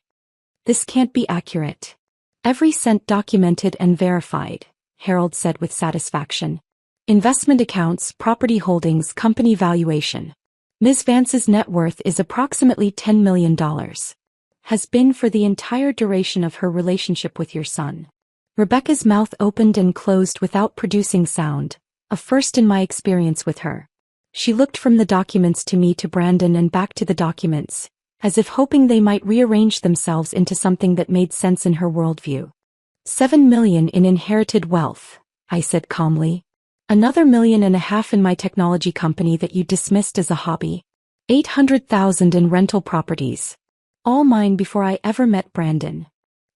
S1: "This can't be accurate." "Every cent documented and verified," Harold said with satisfaction. "Investment accounts, property holdings, company valuation. Ms. Vance's net worth is approximately $10 million. Has been for the entire duration of her relationship with your son." Rebecca's mouth opened and closed without producing sound, a first in my experience with her. She looked from the documents to me, to Brandon, and back to the documents, as if hoping they might rearrange themselves into something that made sense in her worldview. $7 million in inherited wealth," I said calmly. "Another $1.5 million in my technology company that you dismissed as a hobby. $800,000 in rental properties. All mine before I ever met Brandon."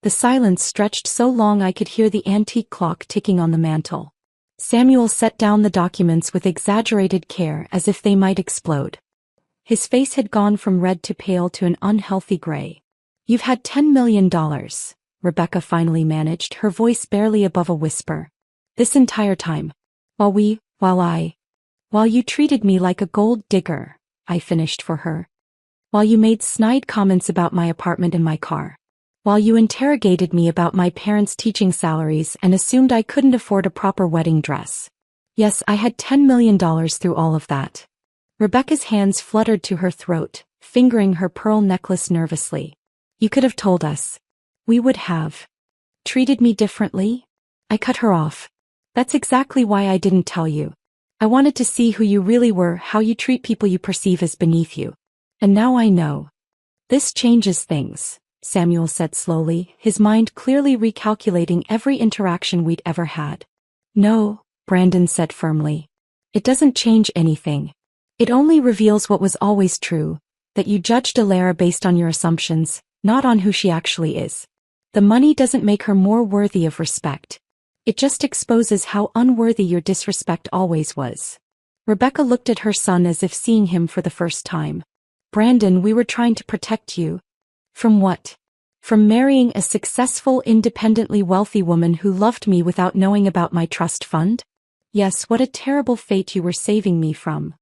S1: The silence stretched so long I could hear the antique clock ticking on the mantel. Samuel set down the documents with exaggerated care as if they might explode. His face had gone from red to pale to an unhealthy gray. "You've had $10 million, Rebecca finally managed, her voice barely above a whisper. "This entire time. While you treated me like a gold digger," I finished for her. While you made snide comments about my apartment and my car. While you interrogated me about my parents' teaching salaries and assumed I couldn't afford a proper wedding dress. Yes, I had $10 million through all of that. Rebecca's hands fluttered to her throat, fingering her pearl necklace nervously. You could have told us. We would have. Treated me differently? I cut her off. That's exactly why I didn't tell you. I wanted to see who you really were, how you treat people you perceive as beneath you. And now I know. This changes things, Samuel said slowly, his mind clearly recalculating every interaction we'd ever had. No, Brandon said firmly. It doesn't change anything. It only reveals what was always true, that you judged Alara based on your assumptions, not on who she actually is. The money doesn't make her more worthy of respect. It just exposes how unworthy your disrespect always was. Rebecca looked at her son as if seeing him for the first time. Brandon, we were trying to protect you. From what? From marrying a successful, independently wealthy woman who loved me without knowing about my trust fund? Yes, what a terrible fate you were saving me from.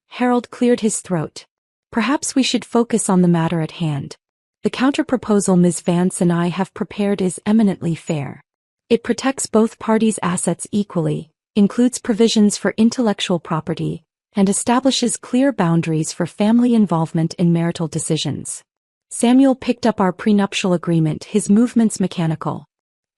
S1: Harold cleared his throat. Perhaps we should focus on the matter at hand. The counterproposal Ms. Vance and I have prepared is eminently fair. It protects both parties' assets equally, includes provisions for intellectual property, and establishes clear boundaries for family involvement in marital decisions. Samuel picked up our prenuptial agreement, his movements mechanical.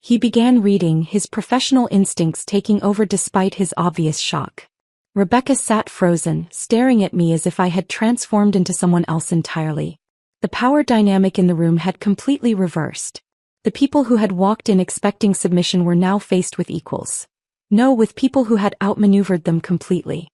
S1: He began reading, his professional instincts taking over despite his obvious shock. Rebecca sat frozen, staring at me as if I had transformed into someone else entirely. The power dynamic in the room had completely reversed. The people who had walked in expecting submission were now faced with equals. No, with people who had outmaneuvered them completely.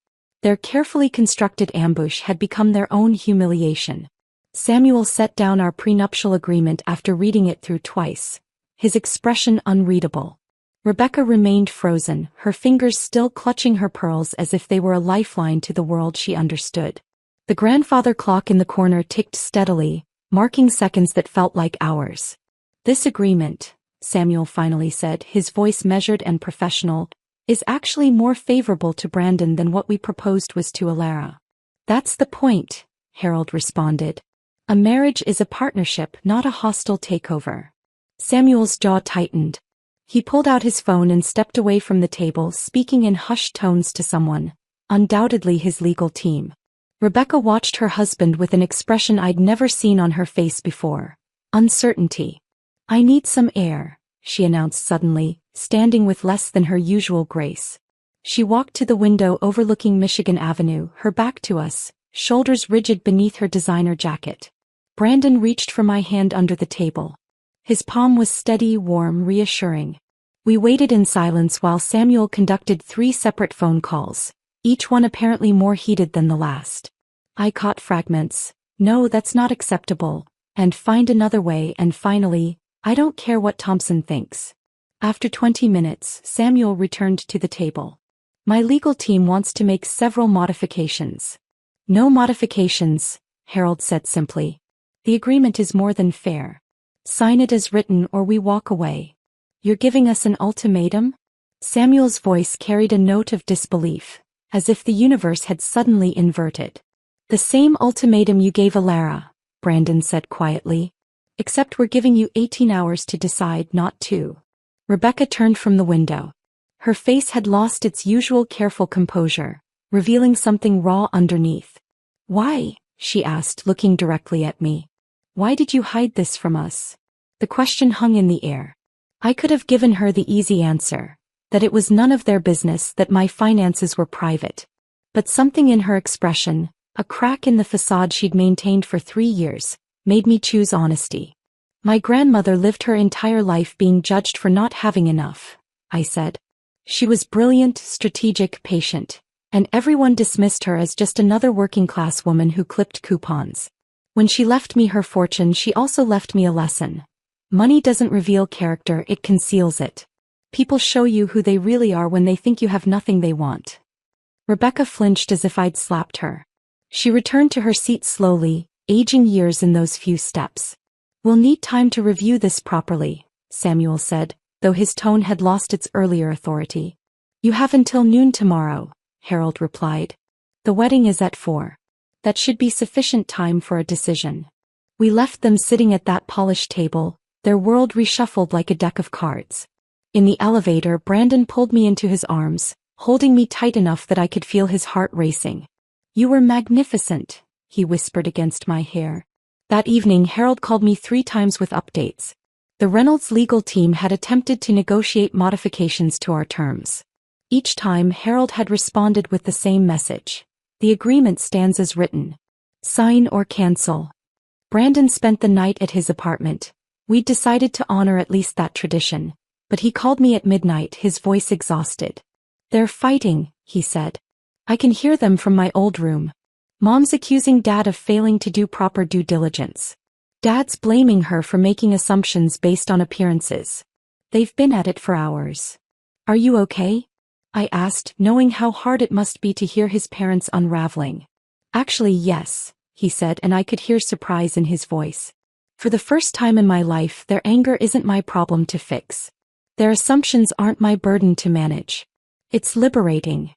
S1: Their carefully constructed ambush had become their own humiliation. Samuel set down our prenuptial agreement after reading it through twice, his expression unreadable. Rebecca remained frozen, her fingers still clutching her pearls as if they were a lifeline to the world she understood. The grandfather clock in the corner ticked steadily, marking seconds that felt like hours. This agreement, Samuel finally said, his voice measured and professional, is actually more favorable to Brandon than what we proposed was to Alara. That's the point, Harold responded. A marriage is a partnership, not a hostile takeover. Samuel's jaw tightened. He pulled out his phone and stepped away from the table, speaking in hushed tones to someone, undoubtedly his legal team. Rebecca watched her husband with an expression I'd never seen on her face before. Uncertainty. I need some air, she announced suddenly, standing with less than her usual grace. She walked to the window overlooking Michigan Avenue, her back to us, shoulders rigid beneath her designer jacket. Brandon reached for my hand under the table. His palm was steady, warm, reassuring. We waited in silence while Samuel conducted 3 separate phone calls, each one apparently more heated than the last. I caught fragments. No, that's not acceptable. And find another way, and finally, I don't care what Thompson thinks. After 20 minutes, Samuel returned to the table. My legal team wants to make several modifications. No modifications, Harold said simply. The agreement is more than fair. Sign it as written or we walk away. You're giving us an ultimatum? Samuel's voice carried a note of disbelief, as if the universe had suddenly inverted. The same ultimatum you gave Alara, Brandon said quietly. Except we're giving you 18 hours to decide, not 2. Rebecca turned from the window. Her face had lost its usual careful composure, revealing something raw underneath. Why? She asked, looking directly at me. Why did you hide this from us? The question hung in the air. I could have given her the easy answer, that it was none of their business, that my finances were private. But something in her expression, a crack in the facade she'd maintained for 3 years, made me choose honesty. My grandmother lived her entire life being judged for not having enough, I said. She was brilliant, strategic, patient, and everyone dismissed her as just another working-class woman who clipped coupons. When she left me her fortune, she also left me a lesson. Money doesn't reveal character, it conceals it. People show you who they really are when they think you have nothing they want. Rebecca flinched as if I'd slapped her. She returned to her seat slowly, aging years in those few steps. We'll need time to review this properly, Samuel said, though his tone had lost its earlier authority. You have until noon tomorrow, Harold replied. The wedding is at 4. That should be sufficient time for a decision. We left them sitting at that polished table, their world reshuffled like a deck of cards. In the elevator, Brandon pulled me into his arms, holding me tight enough that I could feel his heart racing. "You were magnificent," he whispered against my hair. That evening, Harold called me 3 times with updates. The Reynolds legal team had attempted to negotiate modifications to our terms. Each time, Harold had responded with the same message. "The agreement stands as written. Sign or cancel." Brandon spent the night at his apartment. We'd decided to honor at least that tradition, but he called me at midnight, his voice exhausted. "They're fighting," he said. "I can hear them from my old room. Mom's accusing Dad of failing to do proper due diligence. Dad's blaming her for making assumptions based on appearances. They've been at it for hours." "Are you okay?" I asked, knowing how hard it must be to hear his parents unraveling. "Actually, yes," he said, and I could hear surprise in his voice. "For the first time in my life, their anger isn't my problem to fix. Their assumptions aren't my burden to manage. It's liberating."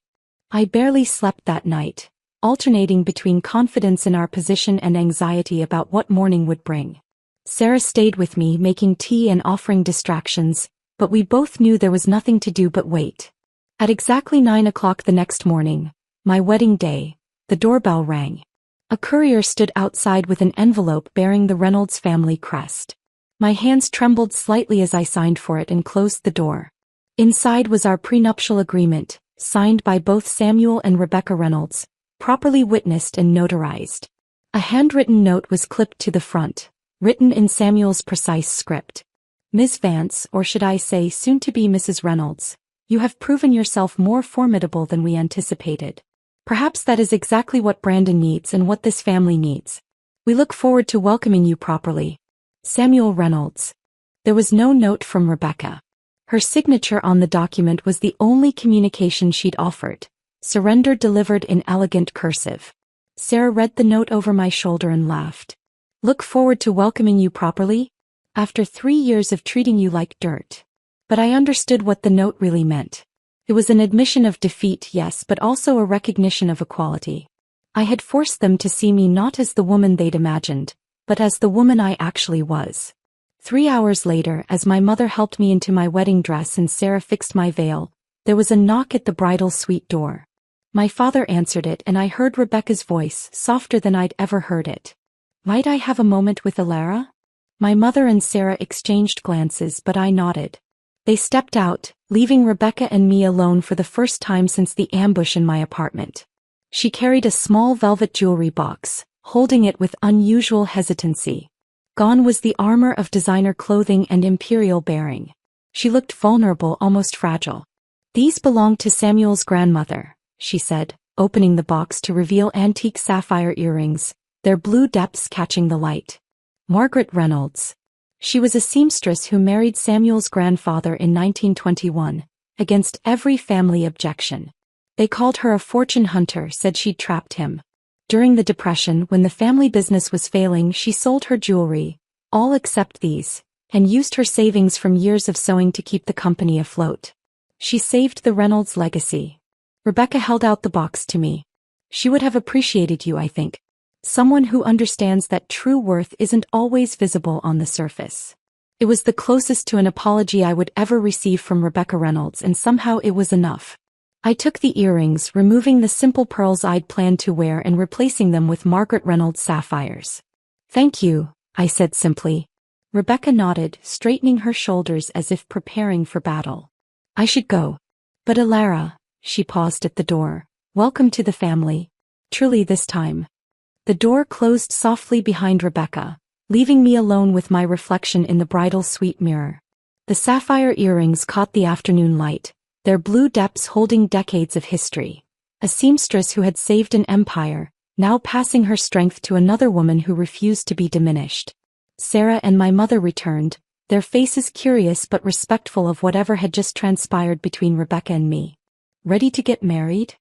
S1: I barely slept that night, alternating between confidence in our position and anxiety about what morning would bring. Sarah stayed with me, making tea and offering distractions, but we both knew there was nothing to do but wait. At exactly 9 o'clock the next morning, my wedding day, the doorbell rang. A courier stood outside with an envelope bearing the Reynolds family crest. My hands trembled slightly as I signed for it and closed the door. Inside was our prenuptial agreement, signed by both Samuel and Rebecca Reynolds, properly witnessed and notarized. A handwritten note was clipped to the front, written in Samuel's precise script. "Ms. Vance, or should I say soon to be Mrs. Reynolds, you have proven yourself more formidable than we anticipated. Perhaps that is exactly what Brandon needs and what this family needs. We look forward to welcoming you properly. Samuel Reynolds." There was no note from Rebecca. Her signature on the document was the only communication she'd offered. Surrender delivered in elegant cursive. Sarah read the note over my shoulder and laughed. "Look forward to welcoming you properly? After 3 years of treating you like dirt." But I understood what the note really meant. It was an admission of defeat, yes, but also a recognition of equality. I had forced them to see me not as the woman they'd imagined, but as the woman I actually was. 3 hours later, as my mother helped me into my wedding dress and Sarah fixed my veil, there was a knock at the bridal suite door. My father answered it, and I heard Rebecca's voice, softer than I'd ever heard it. "Might I have a moment with Alara?" My mother and Sarah exchanged glances, but I nodded. They stepped out, leaving Rebecca and me alone for the first time since the ambush in my apartment. She carried a small velvet jewelry box, holding it with unusual hesitancy. Gone was the armor of designer clothing and imperial bearing. She looked vulnerable, almost fragile. "These belonged to Samuel's grandmother," she said, opening the box to reveal antique sapphire earrings, their blue depths catching the light. "Margaret Reynolds. She was a seamstress who married Samuel's grandfather in 1921, against every family objection. They called her a fortune hunter, said she'd trapped him. During the Depression, when the family business was failing, she sold her jewelry, all except these, and used her savings from years of sewing to keep the company afloat. She saved the Reynolds legacy." Rebecca held out the box to me. "She would have appreciated you, I think. Someone who understands that true worth isn't always visible on the surface." It was the closest to an apology I would ever receive from Rebecca Reynolds, and somehow it was enough. I took the earrings, removing the simple pearls I'd planned to wear and replacing them with Margaret Reynolds sapphires. "Thank you," I said simply. Rebecca nodded, straightening her shoulders as if preparing for battle. "I should go." "But Alara," she paused at the door. "Welcome to the family. Truly this time." The door closed softly behind Rebecca, leaving me alone with my reflection in the bridal suite mirror. The sapphire earrings caught the afternoon light, their blue depths holding decades of history. A seamstress who had saved an empire, now passing her strength to another woman who refused to be diminished. Sarah and my mother returned, their faces curious but respectful of whatever had just transpired between Rebecca and me. "Ready to get married?"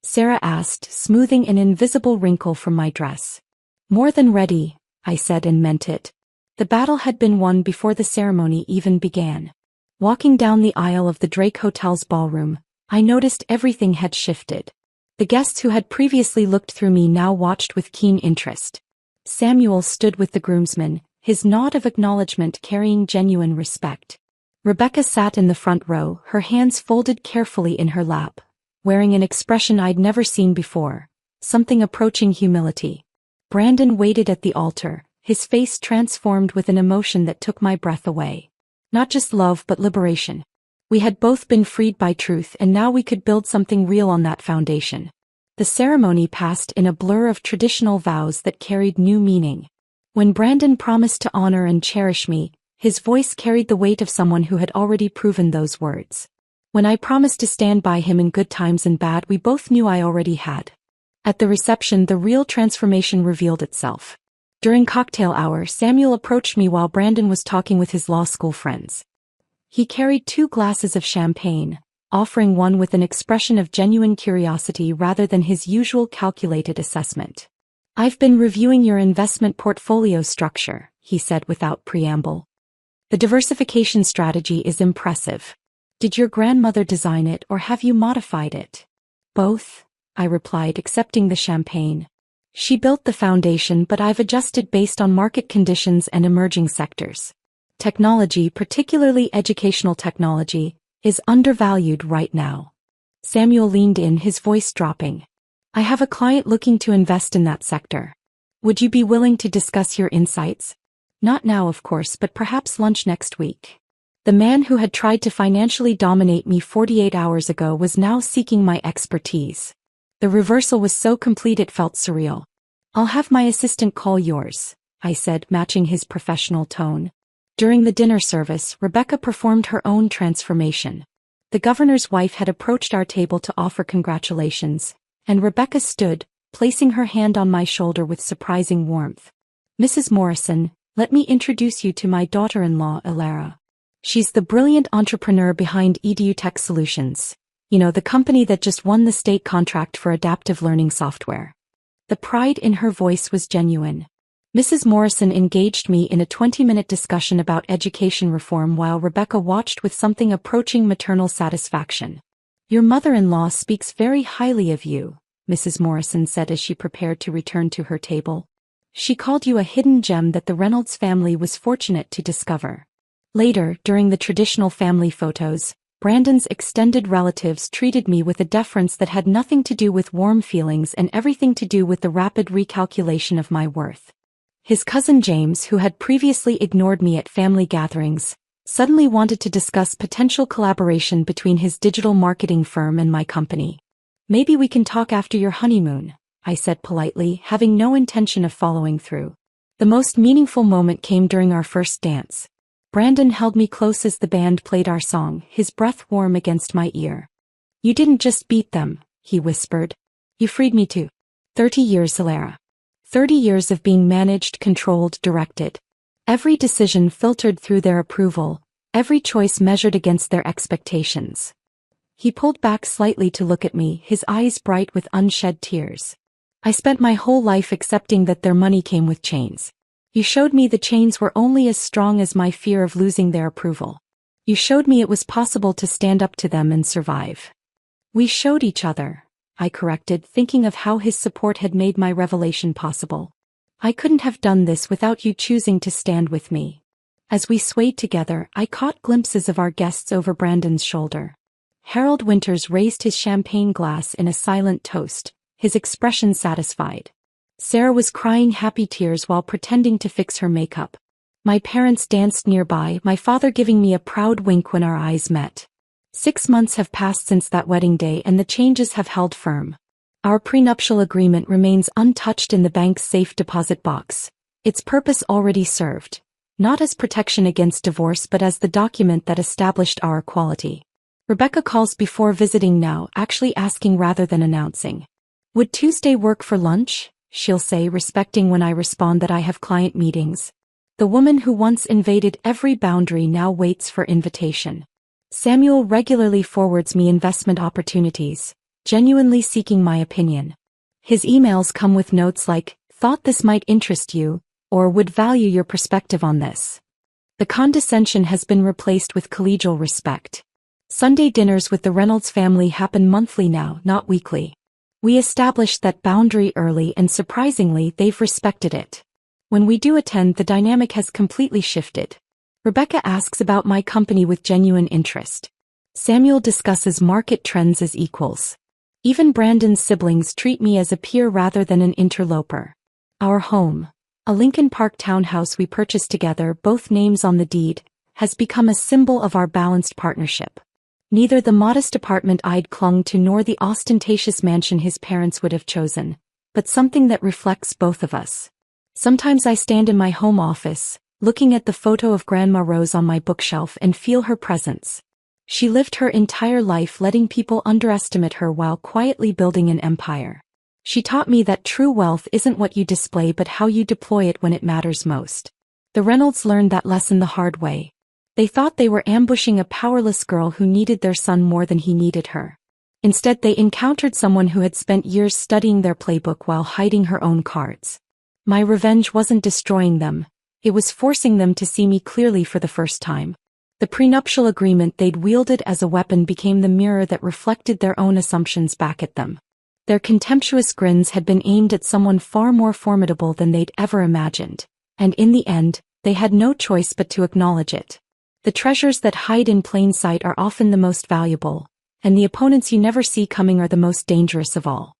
S1: Sarah asked, smoothing an invisible wrinkle from my dress. "More than ready," I said, and meant it. The battle had been won before the ceremony even began. Walking down the aisle of the Drake Hotel's ballroom, I noticed everything had shifted. The guests who had previously looked through me now watched with keen interest. Samuel stood with the groomsmen, his nod of acknowledgement carrying genuine respect. Rebecca sat in the front row, her hands folded carefully in her lap, wearing an expression I'd never seen before, something approaching humility. Brandon waited at the altar, his face transformed with an emotion that took my breath away. Not just love but liberation. We had both been freed by truth and now we could build something real on that foundation. The ceremony passed in a blur of traditional vows that carried new meaning. When Brandon promised to honor and cherish me, his voice carried the weight of someone who had already proven those words. When I promised to stand by him in good times and bad, we both knew I already had. At the reception, the real transformation revealed itself. During cocktail hour, Samuel approached me while Brandon was talking with his law school friends. He carried 2 glasses of champagne, offering one with an expression of genuine curiosity rather than his usual calculated assessment. "I've been reviewing your investment portfolio structure," he said without preamble. "The diversification strategy is impressive. Did your grandmother design it or have you modified it?" "Both," I replied, accepting the champagne. "She built the foundation, but I've adjusted based on market conditions and emerging sectors. Technology, particularly educational technology, is undervalued right now." Samuel leaned in, his voice dropping. "I have a client looking to invest in that sector. Would you be willing to discuss your insights? Not now, of course, but perhaps lunch next week." The man who had tried to financially dominate me 48 hours ago was now seeking my expertise. The reversal was so complete it felt surreal. "I'll have my assistant call yours," I said, matching his professional tone. During the dinner service, Rebecca performed her own transformation. The governor's wife had approached our table to offer congratulations, and Rebecca stood, placing her hand on my shoulder with surprising warmth. "Mrs. Morrison, let me introduce you to my daughter-in-law, Ilara. She's the brilliant entrepreneur behind EduTech Solutions. You know, the company that just won the state contract for adaptive learning software." The pride in her voice was genuine. Mrs. Morrison engaged me in a 20-minute discussion about education reform while Rebecca watched with something approaching maternal satisfaction. "Your mother-in-law speaks very highly of you," Mrs. Morrison said as she prepared to return to her table. "She called you a hidden gem that the Reynolds family was fortunate to discover." Later, during the traditional family photos, Brandon's extended relatives treated me with a deference that had nothing to do with warm feelings and everything to do with the rapid recalculation of my worth. His cousin James, who had previously ignored me at family gatherings, suddenly wanted to discuss potential collaboration between his digital marketing firm and my company. "Maybe we can talk after your honeymoon," I said politely, having no intention of following through. The most meaningful moment came during our first dance. Brandon held me close as the band played our song, his breath warm against my ear. "You didn't just beat them," he whispered. "You freed me too. 30 years, Ilara. 30 years of being managed, controlled, directed. Every decision filtered through their approval, every choice measured against their expectations." He pulled back slightly to look at me, his eyes bright with unshed tears. "I spent my whole life accepting that their money came with chains. You showed me the chains were only as strong as my fear of losing their approval. You showed me it was possible to stand up to them and survive." "We showed each other," I corrected, thinking of how his support had made my revelation possible. "I couldn't have done this without you choosing to stand with me." As we swayed together, I caught glimpses of our guests over Brandon's shoulder. Harold Winters raised his champagne glass in a silent toast, his expression satisfied. Sarah was crying happy tears while pretending to fix her makeup. My parents danced nearby, my father giving me a proud wink when our eyes met. 6 months have passed since that wedding day and the changes have held firm. Our prenuptial agreement remains untouched in the bank's safe deposit box, its purpose already served, not as protection against divorce but as the document that established our equality. Rebecca calls before visiting now, actually asking rather than announcing. "Would Tuesday work for lunch?" she'll say, respecting when I respond that I have client meetings. The woman who once invaded every boundary now waits for invitation. Samuel regularly forwards me investment opportunities, genuinely seeking my opinion. His emails come with notes like, "Thought this might interest you," or "Would value your perspective on this." The condescension has been replaced with collegial respect. Sunday dinners with the Reynolds family happen monthly now, not weekly. We established that boundary early and surprisingly they've respected it. When we do attend, the dynamic has completely shifted. Rebecca asks about my company with genuine interest. Samuel discusses market trends as equals. Even Brandon's siblings treat me as a peer rather than an interloper. Our home, a Lincoln Park townhouse we purchased together, both names on the deed, has become a symbol of our balanced partnership. Neither the modest apartment I'd clung to nor the ostentatious mansion his parents would have chosen, but something that reflects both of us. Sometimes I stand in my home office, looking at the photo of Grandma Rose on my bookshelf and feel her presence. She lived her entire life letting people underestimate her while quietly building an empire. She taught me that true wealth isn't what you display but how you deploy it when it matters most. The Reynolds learned that lesson the hard way. They thought they were ambushing a powerless girl who needed their son more than he needed her. Instead, they encountered someone who had spent years studying their playbook while hiding her own cards. My revenge wasn't destroying them, it was forcing them to see me clearly for the first time. The prenuptial agreement they'd wielded as a weapon became the mirror that reflected their own assumptions back at them. Their contemptuous grins had been aimed at someone far more formidable than they'd ever imagined, and in the end, they had no choice but to acknowledge it. The treasures that hide in plain sight are often the most valuable, and the opponents you never see coming are the most dangerous of all.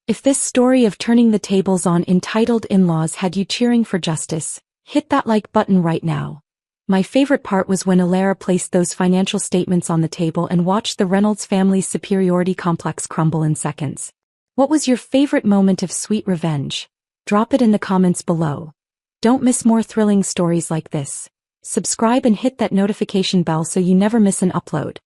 S1: If this story of turning the tables on entitled in-laws had you cheering for justice, hit that like button right now. My favorite part was when Alara placed those financial statements on the table and watched the Reynolds family's superiority complex crumble in seconds. What was your favorite moment of sweet revenge? Drop it in the comments below. Don't miss more thrilling stories like this. Subscribe and hit that notification bell so you never miss an upload.